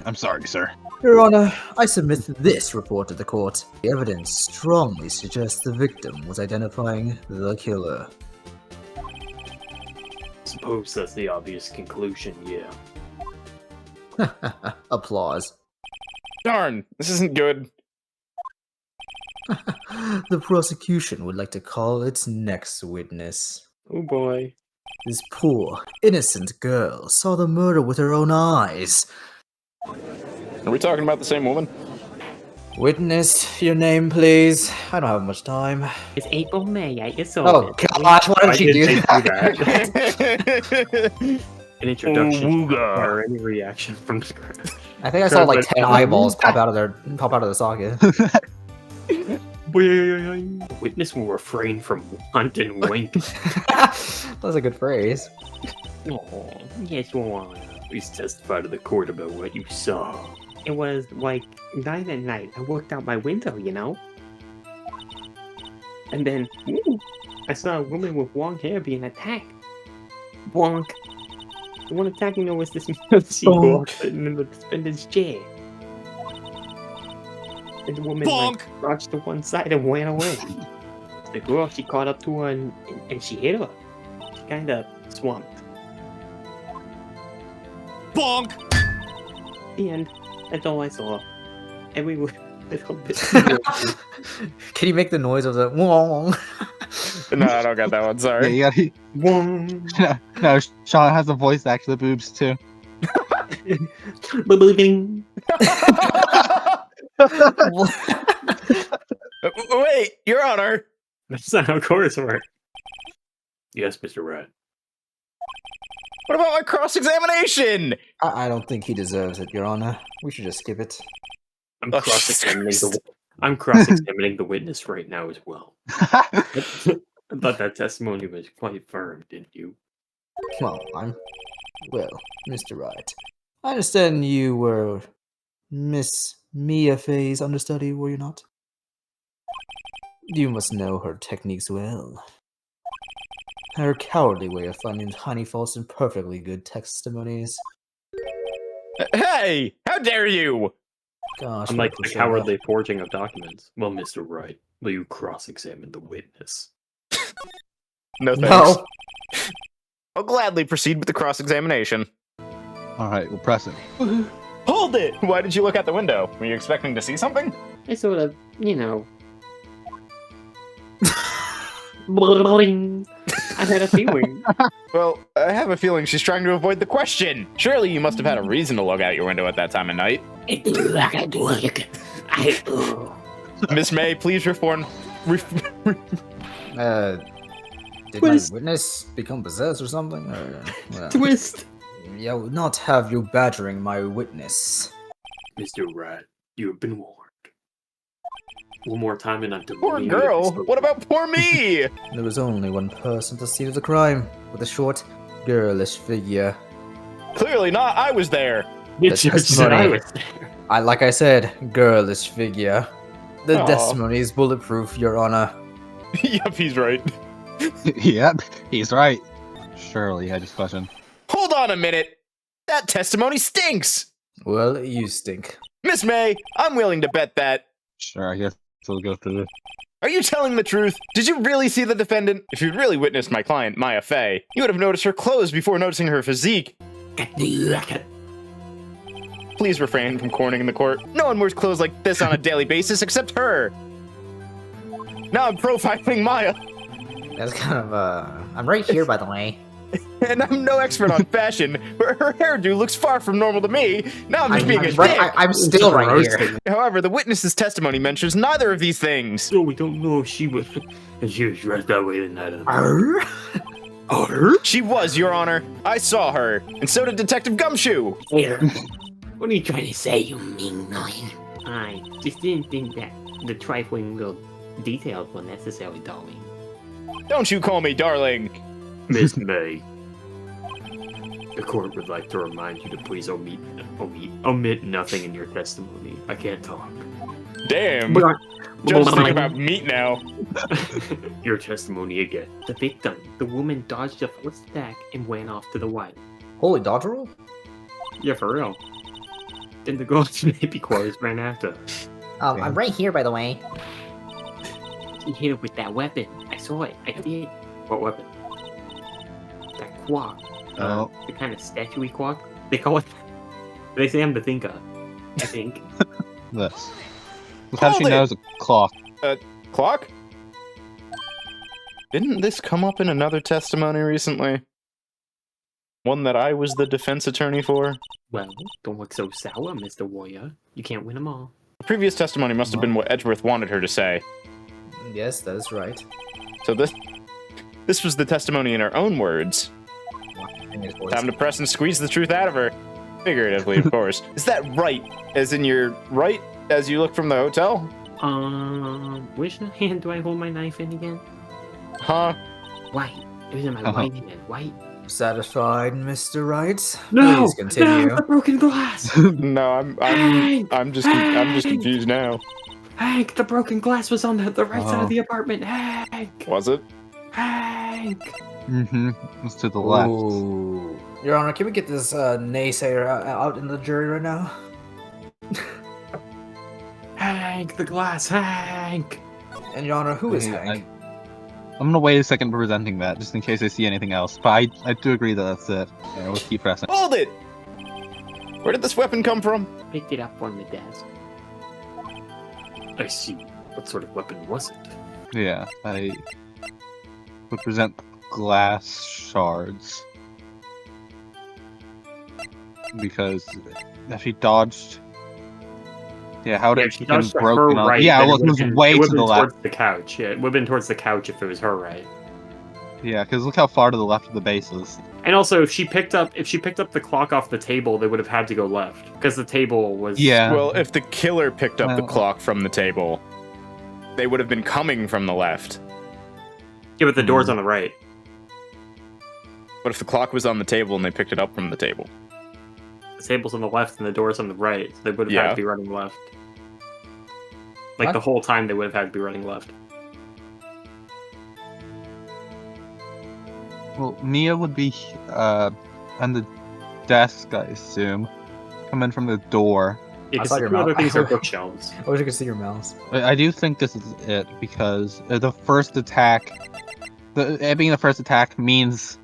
I'm sorry, sir. Your Honor, I submit this report to the court. The evidence strongly suggests the victim was identifying the killer. Suppose that's the obvious conclusion, yeah. Applause. Darn, this isn't good. The prosecution would like to call its next witness. Oh boy. This poor, innocent girl saw the murder with her own eyes. Are we talking about the same woman? Witness, your name, please. I don't have much time. It's April May, I guess. Oh gosh, why did you do that? An introduction or any reaction from the crowd. I think I saw like 10 eyeballs pop out of the socket. The witness will refrain from hunt and wink. That was a good phrase. Oh, yes, Your Honor. Please testify to the court about what you saw. It was like 9 at night. I worked out my window, you know? And then, I saw a woman with long hair being attacked. Bonk. The one attacking her was this she walked sitting in the defendant's chair. And the woman like, crouched to one side and ran away. The girl, she caught up to her and she hit her. She kind of swamped. Bonk! The end. That's all I saw. And we were a little bit. Can you make the noise of the wong? No, I don't got that one, sorry. Yeah, no, Sean has a voice act to the boobs too. Wait, Your Honor. That's not how chorus work. Yes, Mr. Wright. What about my cross-examination? I don't think he deserves it, Your Honor. We should just skip it. I'm cross-examining the witness right now as well. I thought that testimony was quite firm, didn't you? Well, Mr. Wright, I understand you were Miss Mia Fey's understudy, were you not? You must know her techniques well. Her cowardly way of finding tiny false and perfectly good testimonies. Hey! How dare you! Gosh, Unlike the Priscilla. cowardly forging of documents. Well, Mr. Wright, will you cross-examine the witness? No thanks. No. I'll gladly proceed with the cross-examination. All right, we'll press it. Hold it! Why did you look out the window? Were you expecting to see something? I sort of, I had a feeling. Well, I have a feeling she's trying to avoid the question. Surely you must have had a reason to look out your window at that time of night. Miss May, please reform. Did Twist. my witness become possessed or something? Well, Twist. I would not have you badgering my witness. Mr. Wright, you have been warned. One more time and I'm Poor deleting girl. this. What about poor me? There was only one person at the scene of the crime, with a short, girlish figure. Clearly not. I was there. You The just said I testimony. was there. Like I said, girlish figure. The Aw. testimony is bulletproof, Your Honor. Yep, he's right. Yep, he's right. Surely, I just question. Hold on a minute. That testimony stinks. Well, you stink. Miss May, I'm willing to bet that. Sure, I guess we'll go through this. Are you telling the truth? Did you really see the defendant? If you'd really witnessed my client, Maya Fey, you would have noticed her clothes before noticing her physique. Please refrain from corning in the court. No one wears clothes like this on a daily basis except her. Now I'm profiling Maya, That's kind of, I'm right here, by the way. and I'm no expert on fashion, but her hairdo looks far from normal to me. Now I'm just being a dick. I'm still right here. However, the witness's testimony mentions neither of these things. So we don't know if she was dressed that way the night of the Arr? She was, Your Honor. I saw her, and so did Detective Gumshoe. Here. What are you trying to say, you mean nine? I just didn't think that the trifling little details were necessary, darling. Don't you call me darling. Miss May. The court would like to remind you to please omit nothing in your testimony. I can't talk. Damn. Just think about meat now. Your testimony again. The victim, the woman, dodged the first attack and ran off to the right. Holy dodgerel? Yeah, for real. Then the girl's baby clothes ran after. I'm right here, by the way. He hit her with that weapon. I saw it. I did. What weapon? That clock. Oh, The kind of statuey clock. They call it. They say I'm the thinker. I think. this. Look how she Hold it! knows a clock. Clock? Didn't this come up in another testimony recently? One that I was the defense attorney for? Well, don't look so sour, Mr. Warrior. You can't win them all. The previous testimony must have been what Edgeworth wanted her to say. Yes, that is right. So this was the testimony in her own words. Time to press and squeeze the truth out of her. Figuratively, of course. Is that right? As in your right as you look from the hotel? Which hand do I hold my knife in again? Huh? Right. It was in my right hand, right? Satisfied, Mr. Wright? No! Please continue. No! The broken glass! No, Hank! I'm just confused now. Hank, the broken glass was on the right side of the apartment. Hank! Was it? Hank! Mm-hmm. It's to the left. Ooh. Your Honor, can we get this naysayer out in the jury right now? Hank, the glass, Hank! And Your Honor, who is Okay, Hank? I'm gonna wait a second presenting that, just in case I see anything else. But I do agree that that's it. Yeah, we'll keep pressing. Hold it! Where did this weapon come from? Picked it up on the desk. I see. What sort of weapon was it? Yeah, I would present glass shards. Because if she dodged... Yeah, how did she it get dodged to broken her up? right, Yeah, then it was would've way been to the left. towards the couch. Yeah, it would have been towards the couch if it was her right. Yeah, because look how far to the left of the base is. And also, if she picked up the clock off the table, they would have had to go left because the table was. Yeah. Well, if the killer picked up the Well- clock from the table, they would have been coming from the left. Yeah, but the door's on the right. What if the clock was on the table and they picked it up from the table? The table's on the left and the door's on the right. So they would have had to be running left. Like What? the whole time they would have had to be running left. Well, Mia would be on the desk, I assume. Come in from the door. Yeah, I 'cause saw the your two other mouth. things are bookshelves. I wish I could see your mouse. I do think this is it because the first attack, it being the first attack means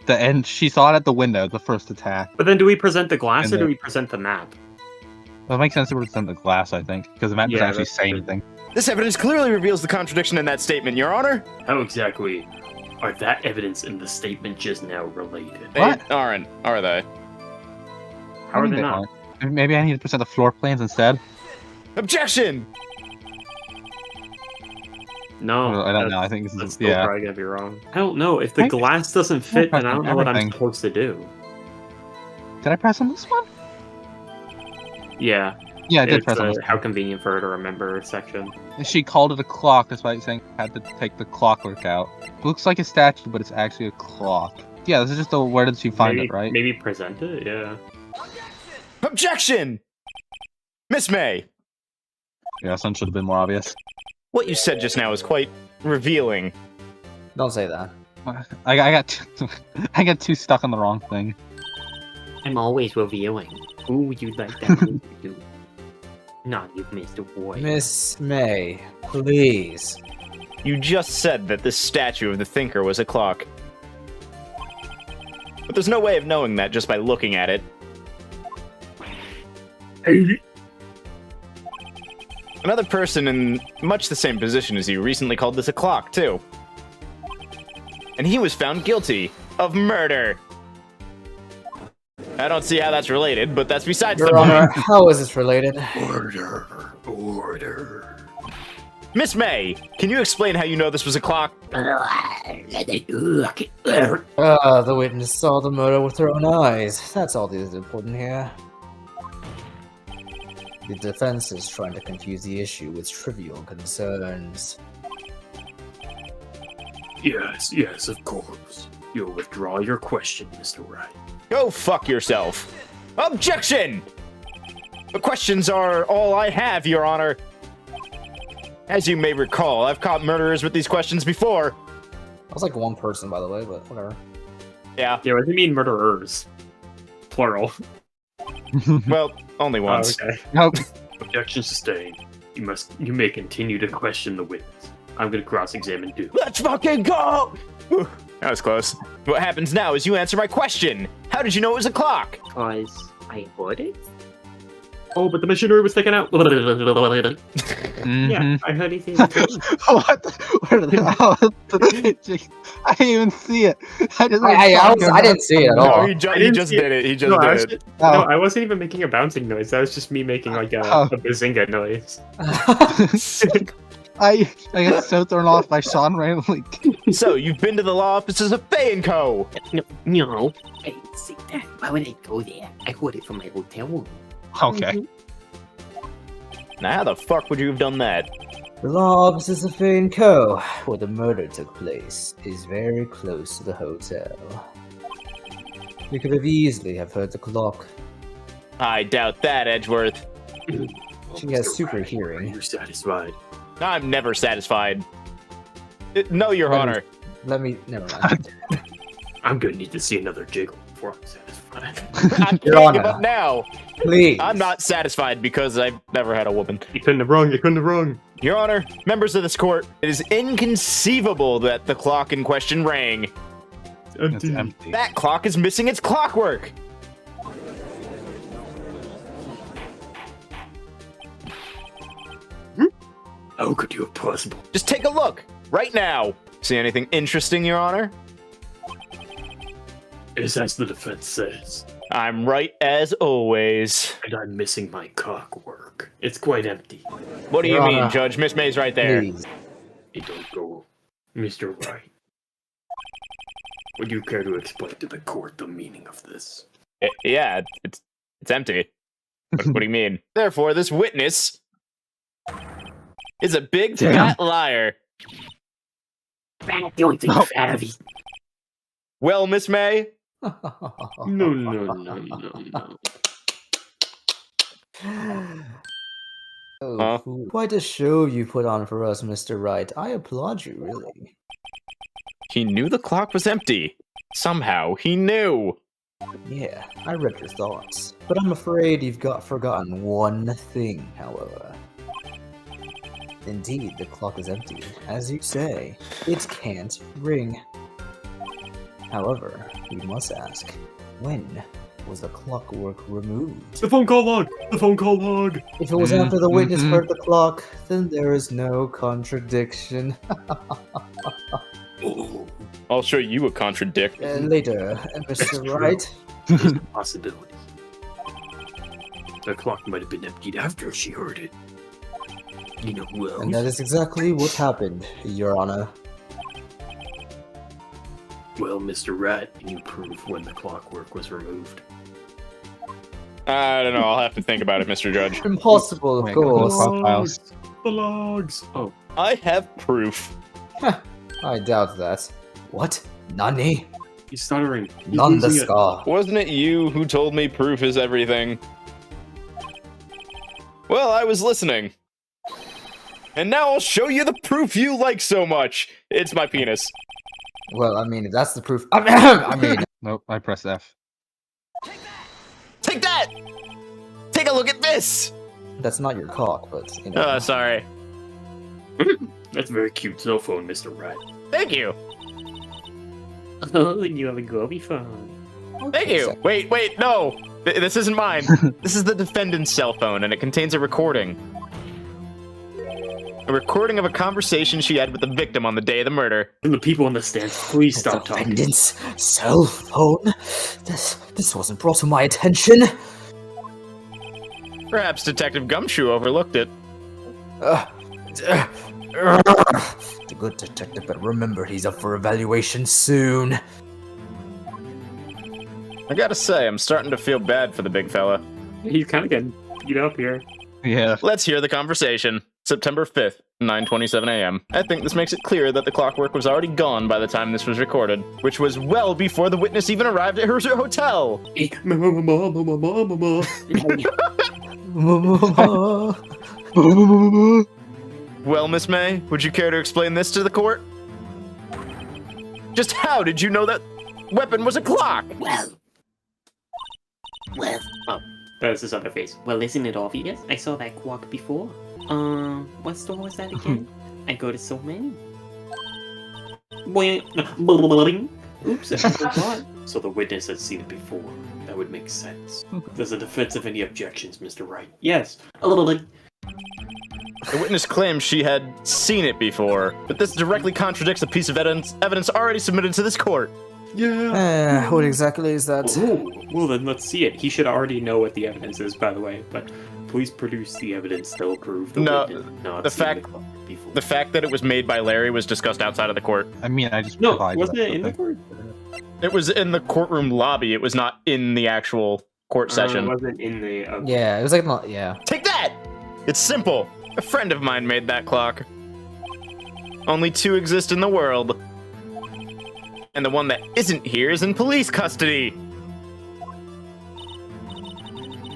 the end. She saw it at the window. The first attack. But then do we present the glass And or do the- we present the map? Well, it makes sense to present the glass, I think, because the map doesn't Yeah, actually that's say true. anything. This evidence clearly reveals the contradiction in that statement, Your Honor. How exactly are that evidence and the statement just now related? What? They aren't, are they? How are I think they not? aren't. Maybe I need to present the floor plans instead. Objection! No, Well, I don't know. I that's- think this That's is still probably gonna be wrong. I don't know. If the Maybe- glass doesn't fit, then I don't know what I'm Everything. supposed to do. Did I press on this one? Yeah, Yeah, I did it's press on this how convenient for her to remember section. one. She called it a clock despite saying I had to take the clockwork out. It looks like a statue, but it's actually a clock. Yeah, this is just a where did she find maybe, it, right? Maybe present it. Yeah. Objection! Miss May, Yeah, some should have been more obvious. what you said just now is quite revealing. Don't say that. I got too stuck on the wrong thing. I'm always revealing. Who would you like that to do? Not you, Mr. Boy. Miss May, please. You just said that this statue of the thinker was a clock. But there's no way of knowing that just by looking at it. Another person in much the same position as you recently called this a clock, too. And he was found guilty of murder. I don't see how that's related, but that's besides the Your point. Honor, how is this related? Order. Miss May, can you explain how you know this was a clock? The witness saw the murder with her own eyes. That's all that is important here. The defense is trying to confuse the issue with trivial concerns. Yes, of course. You'll withdraw your question, Mr. Wright. Go fuck yourself. Objection! The questions are all I have, Your Honor. As you may recall, I've caught murderers with these questions before. That was like one person, by the way, but whatever. Yeah, Yeah, what do you mean murderers? Plural. well, only once. Oh, okay. Nope. Objection sustained. You may continue to question the witness. I'm gonna cross-examine Duke. Let's fucking go! Whew, that was close. What happens now is you answer my question. How did you know it was a clock? Because I heard it? Oh, but the machinery was taken out. Mhm. Yeah, I heard anything. What? Where did I didn't even see it. I didn't see it at No, all. he I didn't just see it. did it. He just No, I did was, it. no, I wasn't even making a bouncing noise. That was just me making like a bazinga noise. I got so thrown off by Sean randomly. So, you've been to the law offices of Fay & Co. No, I didn't see that. Why would I go there? I heard it from my hotel room. Okay. Now, how the fuck would you have done that? The law offices of Fay & Co., where the murder took place, is very close to the hotel. You could have easily have heard the clock. I doubt that, Edgeworth. She has Mr. super Wright, hearing. Are you satisfied? I'm never satisfied. No, Your Let me- Honor. Let me. Never mind. I'm gonna need to see another jiggle before I'm satisfied. I can't Your give Honor. up now. Please. I'm not satisfied because I've never had a woman. You couldn't have wrong. You couldn't have wrong. Your Honor, members of this court, it is inconceivable that the clock in question rang. It's empty. That clock is missing its clockwork. How could you have possible? Just take a look, right now. See anything interesting, Your Honor? Is as the defense says, I'm right as always. and I'm missing my cockwork. It's quite empty. What do you Your mean, Honor. Judge? Miss May's right there. Please. It don't go, Mr. Wright. Would you care to explain to the court the meaning of this? Yeah, it's empty. What do you mean? Therefore, this witness is a big Damn. fat liar. Fat, the only thing fat of you. Well, Miss May, No. Oh, Huh? fool. Quite a show you put on for us, Mr. Wright. I applaud you, really. he knew the clock was empty. Somehow, he knew. Yeah, I read your thoughts. But I'm afraid you've forgotten one thing, however. Indeed, the clock is empty. As you say, it can't ring. However, we must ask, when was the clockwork removed? The phone call log! The phone call log! If it was after the witness heard the clock, then there is no contradiction. Oh, I'll show you a contradiction. Later, Mr. Wright. there's a possibility. The clock might have been emptied after she heard it. You know who else? And that is exactly what happened, Your Honor. Well, Mr. Rat, can you prove when the clockwork was removed? I don't know. I'll have to think about it, Mr. Judge. Impossible, of Wait, go to the course. clock files. The logs! Oh, I have proof. I doubt that. What? Nani? he's stuttering. He's None the losing it. scar. Wasn't it you who told me proof is everything? Well, I was listening. And now I'll show you the proof you like so much. It's my penis. Well, I mean, if that's the proof. I mean, Nope, I press F. Take that! Take a look at this! that's not your cock, but you know. Oh, sorry. That's a very cute cell phone, Mr. Rat. Thank you. Oh, you have a girly phone. Thank you. Wait, no. This isn't mine. This is the defendant's cell phone, and it contains a recording. A recording of a conversation she had with the victim on the day of the murder. And the people in the stands, please stop talking. Defendant's cell phone? This wasn't brought to my attention. Perhaps Detective Gumshoe overlooked it. The good detective, but remember he's up for evaluation soon. I gotta say, I'm starting to feel bad for the big fella. He's kind of getting beat up here. Yeah. Let's hear the conversation. September 5th, 9:27 a.m. I think this makes it clear that the clockwork was already gone by the time this was recorded, which was well before the witness even arrived at her hotel. Well, Miss May, would you care to explain this to the court? Just how did you know that weapon was a clock? Well. Oh, that's his other face. Well, isn't it obvious? I saw that clock before. What store was that again? I go to so many. Oops, I forgot. So the witness had seen it before. That would make sense. Does the defense have any objections, Mr. Wright? Yes, a little bit. The witness claims she had seen it before, but this directly contradicts a piece of evidence already submitted to this court. Yeah. What exactly is that? Oh, well then let's see it. He should already know what the evidence is, by the way, but please produce the evidence that will prove the No, witness not the seen fact- clock before. The fact that it was made by Larry was discussed outside of the court. I mean, I just No, provided wasn't that, it in the okay. court? It was in the courtroom lobby. It was not in the actual court It session. wasn't in the... Yeah, it was like, yeah. Take that! It's simple. A friend of mine made that clock. Only two exist in the world. And the one that isn't here is in police custody.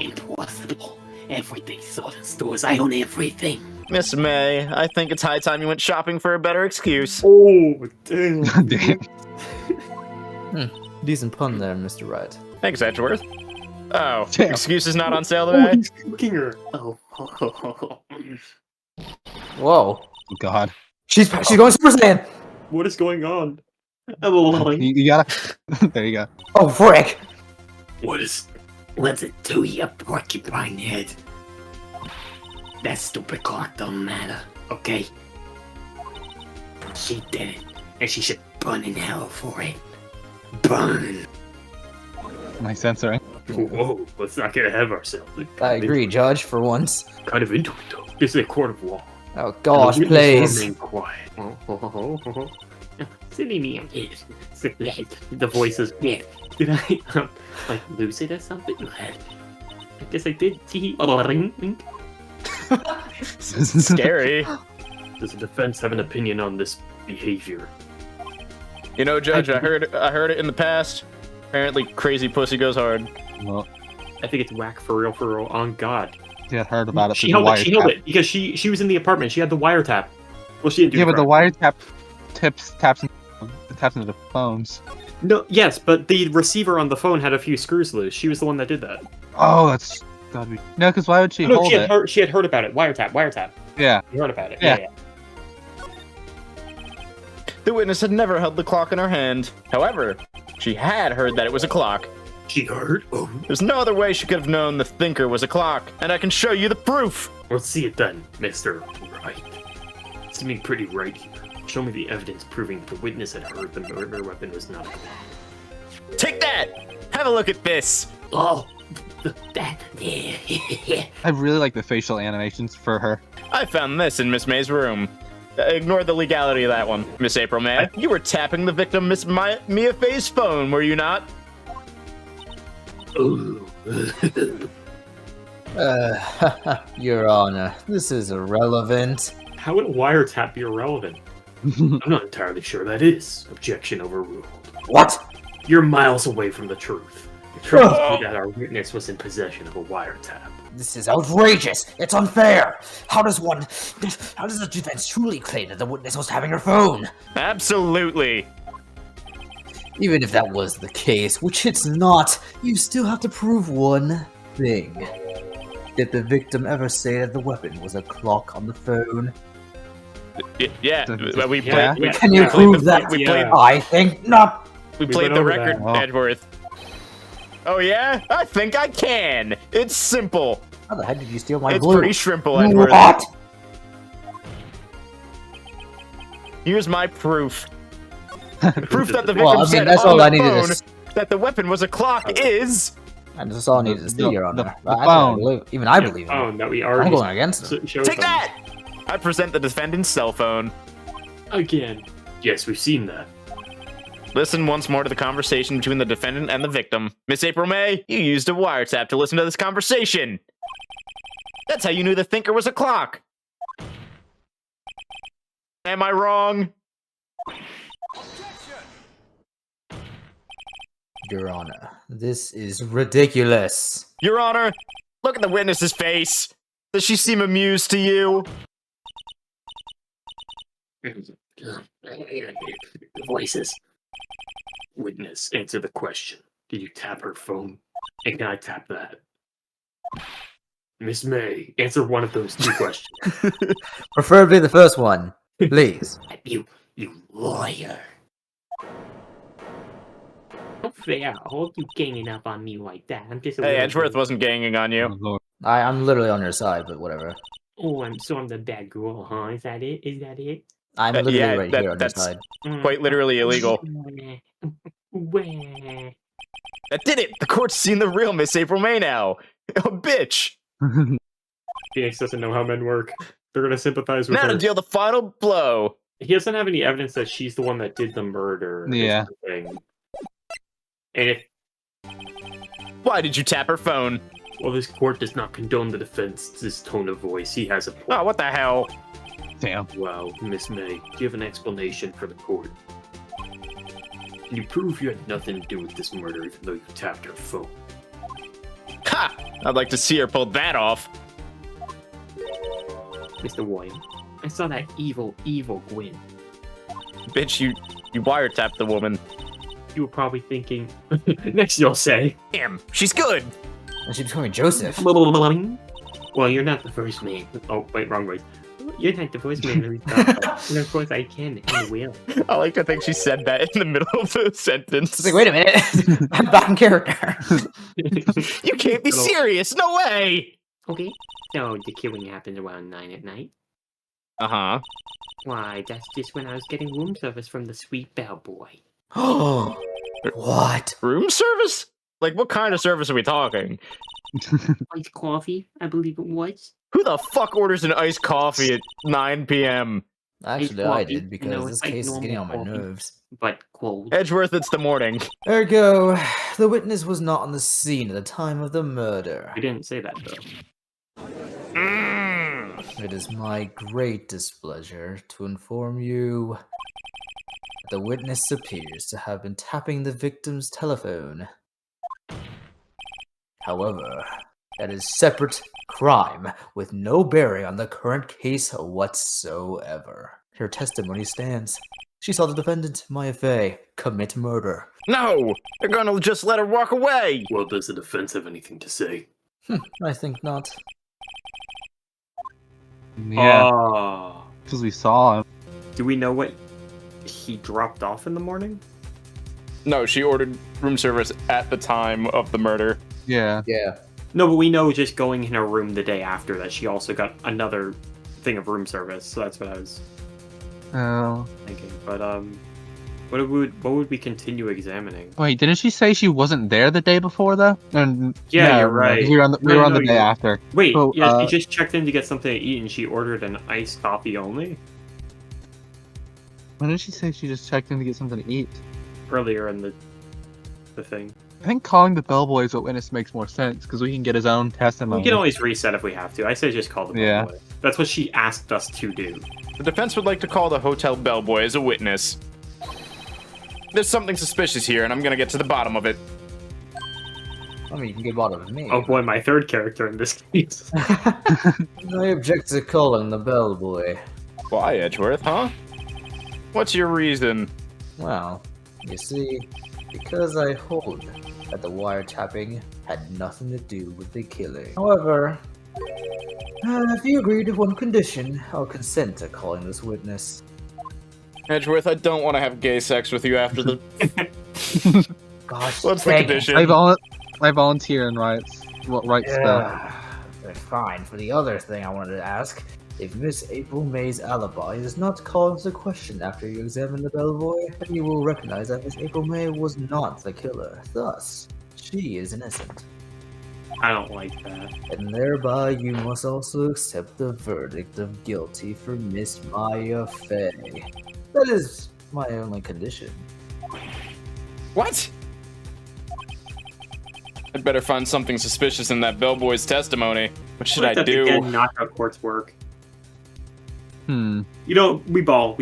Impossible. Everything sold in stores. I own everything. Miss May, I think it's high time you went shopping for a better excuse. Oh, damn. Damn. Decent pun there, Mr. Wright. Thanks, Edgeworth. Oh, Damn. excuse is not on sale Oh, today? he's cooking her. Oh. Whoa. God. She's going Super Saiyan! What is going on? You gotta. There you go. Oh, frick! What's it do, you porcupine head? That stupid clock don't matter, okay? She did it, and she should burn in hell for it. Burn! Nice censoring. Whoa, let's not get ahead of ourselves. I agree, Judge, for once. Kind of into it, though. This is a court of law. Oh gosh, And the witness please. remain quiet. Silly me, I'm here. The voice is here. Did I, like, lose it or something? I guess I did. Scary. Does the defense have an opinion on this behavior? You know, Judge, I heard it in the past. Apparently, crazy pussy goes hard. Well, I think it's whack for real, on God. she had heard about it. She through the held wiretap. it because she was in the apartment. She had the wiretap. Well, she didn't do Yeah, the but the crime. wiretap taps into the phones. No, yes, but the receiver on the phone had a few screws loose. She was the one that did that. Oh, that's gotta be no. Because why would she No, hold it? she had heard about it. Wiretap. Yeah. You heard about it. Yeah. Yeah. The witness had never held the clock in her hand. However, she had heard that it was a clock. She heard? Oh. There's no other way she could have known the thinker was a clock, and I can show you the proof. Let's see it then, Mr. Wright. Seeming pretty right here. Show me the evidence proving the witness had heard the murder weapon was not a clock. Take that! Have a look at this! Oh, that. I really like the facial animations for her. I found this in Miss May's room. Ignore the legality of that one, Miss April May. You were tapping the victim Miss Mia Fey's phone, were you not? Ooh. Your Honor, this is irrelevant. How would a wiretap be irrelevant? I'm not entirely sure that is. Objection overruled. What? You're miles away from the truth. The truth is that our witness was in possession of a wiretap. This is outrageous. It's unfair. How does the defense truly claim that the witness was having her phone? Absolutely. Even if that was the case, which it's not, you still have to prove one thing. Did the victim ever say that the weapon was a clock on the phone? Yeah, we Yeah. played. Can you we played prove the- that? We played. I think not. We We played went the over record, that. Oh. Edgeworth. Oh yeah? I think I can. It's simple. How the heck did you steal my It's blue? pretty shrimple, Edgeworth. What? Here's my proof. Proof that the victim Well, I mean, said that's on all the I needed phone to s- that the weapon was a clock is... And that's all I needed to see, No, Your Honor. the That's what I phone. believe. Even I believe in it. Oh, that we I'm already going against it. showed Take them. that! I present the defendant's cell phone. Again. Yes, we've seen that. Listen once more to the conversation between the defendant and the victim. Miss April May, you used a wiretap to listen to this conversation. That's how you knew the thinker was a clock. Am I wrong? Your Honor, this is ridiculous. Your Honor, look at the witness's face. Does she seem amused to you? Voices. Witness, answer the question. Did you tap her phone? And can I tap that? Miss May, answer one of those two questions. Preferably the first one, please. You lawyer. Not fair. I hope you ganging up on me like that. I'm just a Hey, little Edgeworth bit- wasn't ganging on you. Lord. I'm literally on your side, but whatever. Oh, I'm the bad girl, huh? Is that it? Is that it? I'm literally yeah, right that- here on your that's- side. Quite literally illegal. Where? That did it! The court's seen the real Miss April May now! Oh, bitch! Phoenix doesn't know how men work. They're gonna sympathize with Now her. to deal the final blow! He doesn't have any evidence that she's the one that did the murder. is Yeah. the thing. And if Why did you tap her phone? well, this court does not condone the defense's tone of voice. He has a point. Oh, what the hell? Damn. Well, Miss May, give an explanation for the court. Can you prove you had nothing to do with this murder, even though you tapped her phone? Ha! I'd like to see her pull that off. Mr. William, I saw that evil Gwen. Bitch, you wiretapped the woman. You were probably thinking. Next, you'll say. Damn, she's good! And she becoming Joseph. Well, you're not the first man. Oh, wait, wrong way. You're not the first man who's thought that. And of course I can and will. I like to think she said that in the middle of the sentence. It's like, wait a minute. I'm back in character. You can't be serious! No way! Okay, so the killing happened around 9 at night. Uh-huh. Why, that's just when I was getting room service from the sweet bellboy. What? Room service? Like, what kind of service are we talking? Iced coffee, I believe it was. Who the fuck orders an iced coffee at 9 p.m.? Actually, Well, I you did know, because it's this like case is getting on my normal coffee. nerves. But cold. Edgeworth, it's the morning. Ergo, the witness was not on the scene at the time of the murder. I didn't say that, though. Mm. It is my great displeasure to inform you The witness appears to have been tapping the victim's telephone. However, that is separate crime with no bearing on the current case whatsoever. Her testimony stands. She saw the defendant, Maya Fey, commit murder. No! They're gonna just let her walk away! Well, does the defense have anything to say? I think not. Yeah, Ah. because we saw him. Do we know what he dropped off in the morning? No, she ordered room service at the time of the murder. Yeah. Yeah. No, but we know just going in her room the day after that she also got another thing of room service. So that's what I was Oh. thinking. But what would we continue examining? Wait, didn't she say she wasn't there the day before though? And Yeah, you're no, right. We were on the, we No, were on no, the day you're- after. Wait, Oh, yeah, she just checked in to get something to eat and she ordered an iced coffee only When did she say she just checked in to get something to eat? earlier in the thing. I think calling the bellboy as a witness makes more sense because we can get his own testimony. We can always reset if we have to. I say just call the Yeah. bellboy. That's what she asked us to do. The defense would like to call the hotel bellboy as a witness. There's something suspicious here, and I'm gonna get to the bottom of it. I mean, you can get bottom of me. Oh boy, my third character in this case. I object to calling the bellboy. Why, Edgeworth, huh? What's your reason? Well, you see, because I hold that the wiretapping had nothing to do with the killing. However, if you agree to one condition, I'll consent to calling this witness. Edgeworth, I don't want to have gay sex with you after the... Gosh, What's the dang it. condition? I volunteer in Wright's Wright's spell. Yeah, fine. For the other thing I wanted to ask, if Miss April May's alibi is not called into question after you examine the bellboy, then you will recognize that Miss April May was not the killer. Thus, she is innocent. I don't like that. And thereby you must also accept the verdict of guilty for Miss Maya Fey. That is my only condition. What? I'd better find something suspicious in that bellboy's testimony. What should I That's do? Again, knockout courts work. Hmm. You know, we ball.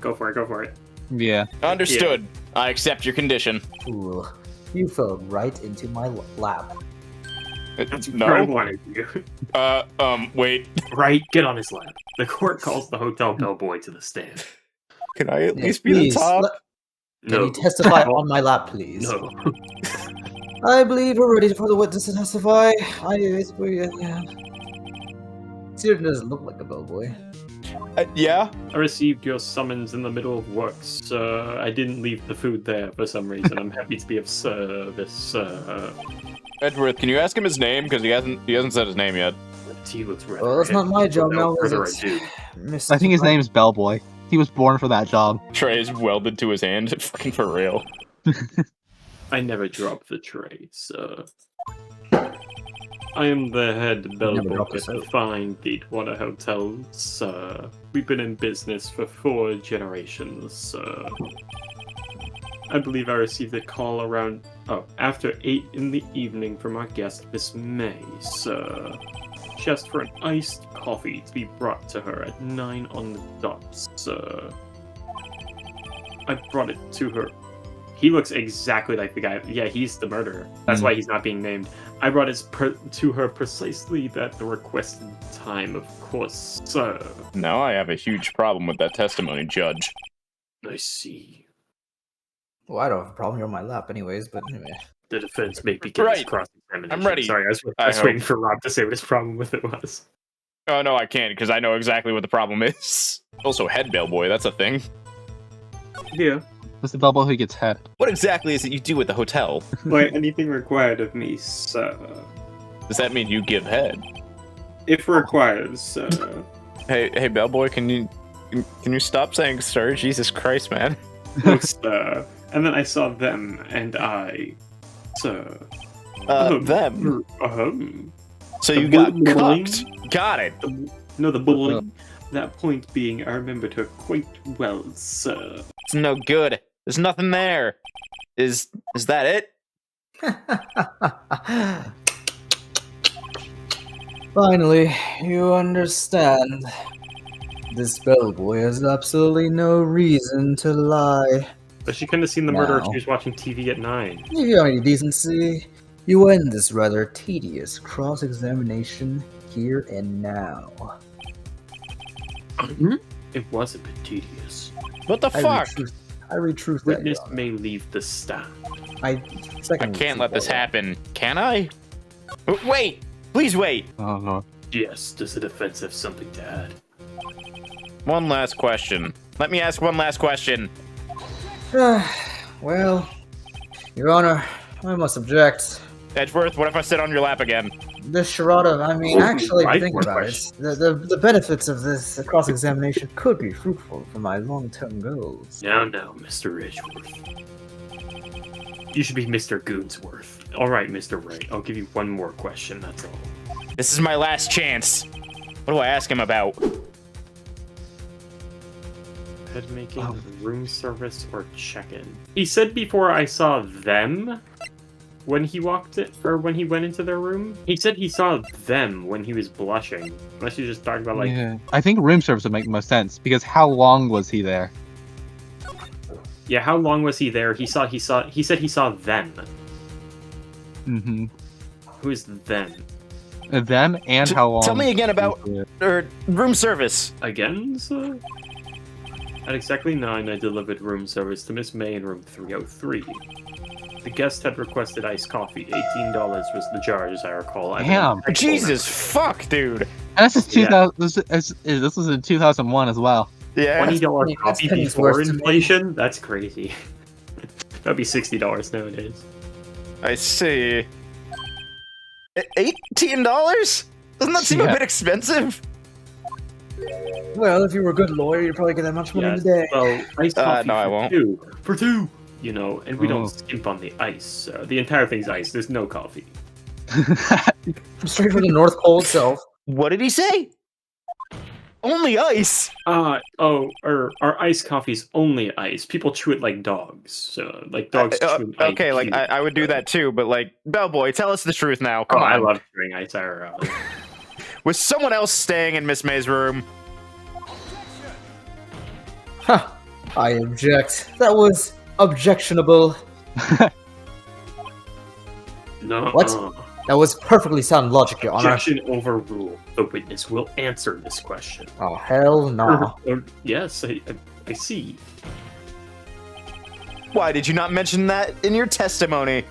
Go for it. Yeah. Understood. I accept your condition. Cool. You fell right into my lap. That's what I No. wanted you. Wait. Right, get on his lap. The court calls the hotel bellboy to the stand. Can I at Yeah, least be the please, top? Can No. you testify on my lap, please? No. I believe we're ready for the witness to testify. It doesn't look like a bellboy. Yeah? I received your summons in the middle of work, sir. I didn't leave the food there for some reason. I'm happy to be of service, sir. Edgeworth, can you ask him his name? Because he hasn't said his name yet. He looks rather Well, that's not my job Without now, is further it? ado. I think his name is Bellboy. He was born for that job. Tray is welded to his hand. Fucking for real. I never drop the tray, sir. I am the head bellboy dropped a at the soap. fine Deepwater Hotel, sir. We've been in business for 4 generations, sir. I believe I received a call around after 8 in the evening from our guest, Miss May, sir. She asked for an iced coffee to be brought to her at 9 on the dot, sir. I brought it to her. He looks exactly like the guy. Yeah, he's the murderer. That's why he's not being named. I brought it to her precisely at the requested time, of course, sir. Now I have a huge problem with that testimony, Judge. I see. Well, I don't have a problem. You're on my lap, anyways. But anyway. The defense may begin Right. its cross-examination. I'm ready. Sorry, I was I waiting hope. for Rob to say what his problem with it was. Oh, no, I can't, because I know exactly what the problem is. Also, head bellboy, that's a thing. Yeah. It's the Bellboy who gets head. What exactly is it you do at the hotel? Like anything required of me, sir. Does that mean you give head? If required, sir. Hey, bellboy, can you stop saying sir? Jesus Christ, man. No, sir. And then I saw them, and I, sir. Them. So The you got bubbling? cucked. Got it. No, the bubbling. That point being, I remembered her quite well, sir. It's no good. There's nothing there. Is that it? Finally, you understand. This bellboy has absolutely no reason to lie. But she couldn't have seen the murder if No. she was watching TV at 9. If you have any decency, you end this rather tedious cross-examination here and now. It was a bit tedious. What the fuck? I read truth that, Witness Your Honor. may leave the stand. I can't let this happen, can I? Wait! Please wait! Oh no. Yes, does the defense have something to add? One last question. Let me ask one last question. Well, Your Honor, I must object. Edgeworth, what if I sit on your lap again? This charade, I mean, actually, right, think more about it. The benefits of this cross-examination could be fruitful for my long-term goals. Now, Mr. Ridgeworth. You should be Mr. Goonsworth. Alright, Mr. Wright, I'll give you one more question, that's all. This is my last chance. What do I ask him about? Bed making, room service, or check-in? He said before I saw them when he walked it, or when he went into their room. He said he saw them when he was blushing. Unless you just talking about like, Yeah. I think room service would make most sense because how long was he there? yeah, how long was he there? He said he saw them. Mm-hmm. Who is them? Them and how long? Tell me again about he was there. room service. Again, sir? At exactly 9, I delivered room service to Miss May in room 303. The guest had requested iced coffee. $18 was the charge, as I recall. Damn. Jesus fuck, dude. And this is Yeah. 2000. This was in 2001 as well. Yeah. $20 That's coffee pennies before worth to me. inflation? That's crazy. That'd be $60 nowadays. I see. $18? Doesn't that seem a Yeah. bit expensive? Well, if you were a good lawyer, you'd probably get that much money today. Well, iced coffee no, I for won't. two. For two! You know, and we Oh. don't skimp on the ice. The entire thing's ice. There's no coffee. Straight from the North Pole itself. What did he say? Only ice. Our iced coffee's only ice. People chew it like dogs. So, like dogs chew ice. Okay, like I would do that too, but like, Bellboy, tell us the truth now. Oh, Come on. I love chewing ice IRL. Was someone else staying in Miss May's room? Huh. I object. That was objectionable. No. What? That was perfectly sound logic, Your Honor. Objection overruled. The witness will answer this question. Oh, hell no. Yes, I see. Why did you not mention that in your testimony?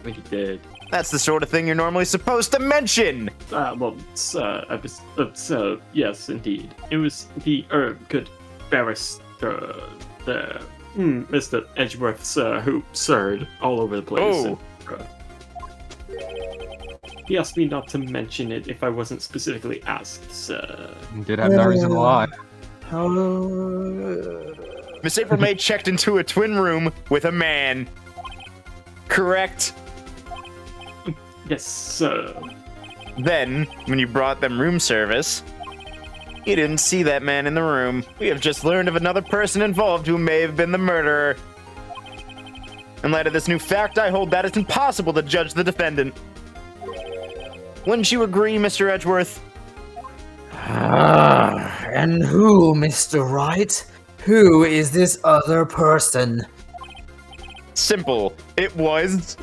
He did. That's the sort of thing you're normally supposed to mention. Yes, indeed. It was the, good barrister, Mr. Edgeworth, sir, who sirred all over the place. Oh. He asked me not to mention it if I wasn't specifically asked, sir. Did have no reason why. Miss April May checked into a twin room with a man. Correct? Yes, sir. Then, when you brought them room service, you didn't see that man in the room. We have just learned of another person involved who may have been the murderer. In light of this new fact, I hold that it's impossible to judge the defendant. Wouldn't you agree, Mr. Edgeworth? And who, Mr. Wright? Who is this other person? Simple. It was...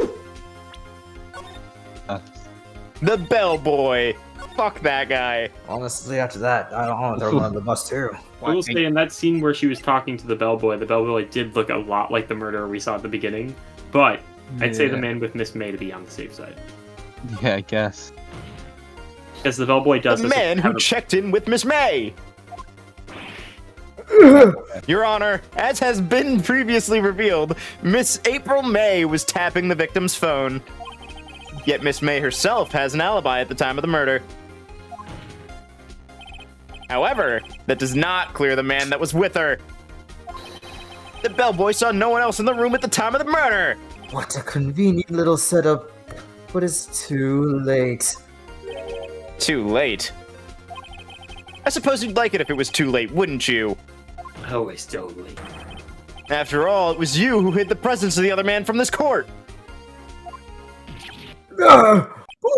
the bellboy. Fuck that guy. Honestly, after that, I don't want to throw him under the bus too. I will say, in that scene where she was talking to the bellboy did look a lot like the murderer we saw at the beginning. But I'd say the Yeah. man with Miss May to be on the safe side. Yeah, I guess. Because the bellboy does The this man who kind of- checked in with Miss May. Your Honor, as has been previously revealed, Miss April May was tapping the victim's phone. Yet Miss May herself has an alibi at the time of the murder. However, that does not clear the man that was with her. The bellboy saw no one else in the room at the time of the murder. What a convenient little setup, but it's too late. Too late. I suppose you'd like it if it was too late, wouldn't you? Always too late. After all, it was you who hid the presence of the other man from this court.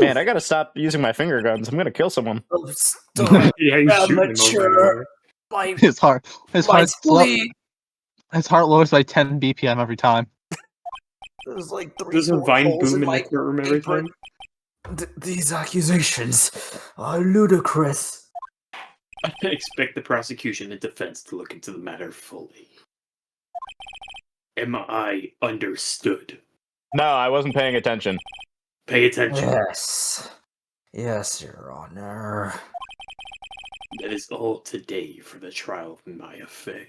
Man, I gotta stop using my finger guns. I'm gonna kill someone. Stop. Yeah, he's shooting him over Amateur. and over. My His heart spleen. his heart lowers by 10 BPM every time. There's like 3 Does a more vine holes boom in my the courtroom every apron. time? These accusations are ludicrous. I expect the prosecution and defense to look into the matter fully. Am I understood? No, I wasn't paying attention. Pay attention. Yes. Yes, Your Honor. That is all today for the trial of Maya Fey.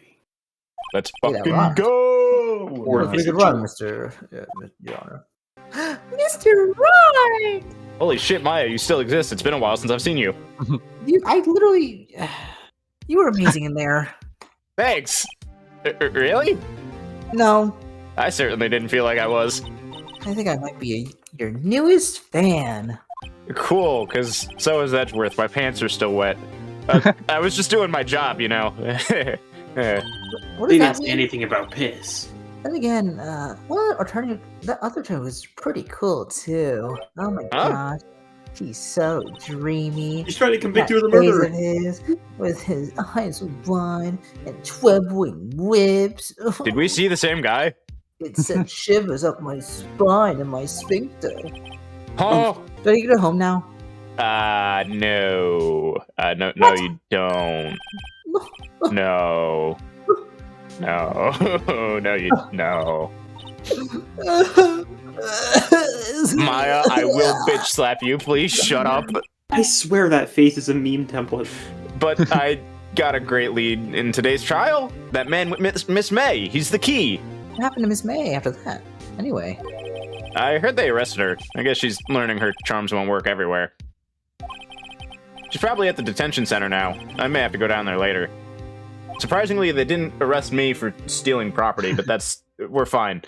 Let's Yeah, fucking right. go! Or Pretty is good it run, true? Mr. Your Honor. Mr. Wright! Holy shit, Maya, you still exist. It's been a while since I've seen you. I literally... You were amazing in there. Thanks! Really? No, I certainly didn't feel like I was. I think I might be your newest fan. Cool, because so is Edgeworth. My pants are still wet. I was just doing my job, you know. What They does that didn't say mean? anything about piss. Then again, that other attorney was pretty cool too. Oh my Huh? gosh, he's so dreamy. He's trying to convict That you of the face murder. of his, with his eyes wide and 12-wing whips. Did we see the same guy? It sent shivers up my spine and my sphincter. Huh? Do I get to go home now? No. No, What? you don't. No. No. No. Maya, I will bitch slap you. Please shut up. I swear that face is a meme template. But I got a great lead in today's trial. That man with Miss May. He's the key. What happened to Miss May after that? Anyway, I heard they arrested her. I guess she's learning her charms won't work everywhere. She's probably at the detention center now. I may have to go down there later. Surprisingly, they didn't arrest me for stealing property, but we're fine.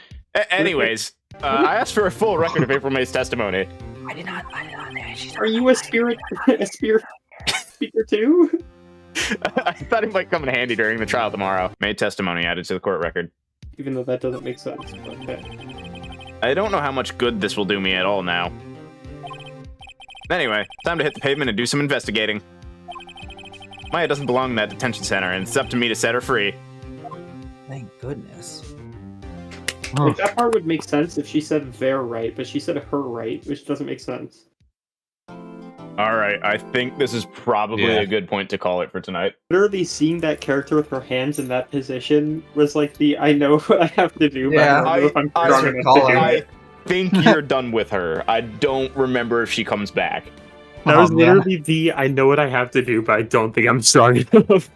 Anyways, I asked for a full record of April May's testimony. I did not. She's Are you a spirit speaker too? I thought it might come in handy during the trial tomorrow. May testimony added to the court record. Even though that doesn't make sense. Okay. I don't know how much good this will do me at all now. Anyway, time to hit the pavement and do some investigating. Maya doesn't belong in that detention center, and it's up to me to set her free. Thank goodness. Like, that part would make sense if she said their right, but she said her right, which doesn't make sense. Alright, I think this is probably Yeah. a good point to call it for tonight. Literally seeing that character with her hands in that position was like the I know what I have to do, but I don't know if I'm I- strong I- enough to do I it. think you're done with her. I don't remember if she comes back. That was Oh, man. literally the I know what I have to do, but I don't think I'm strong enough.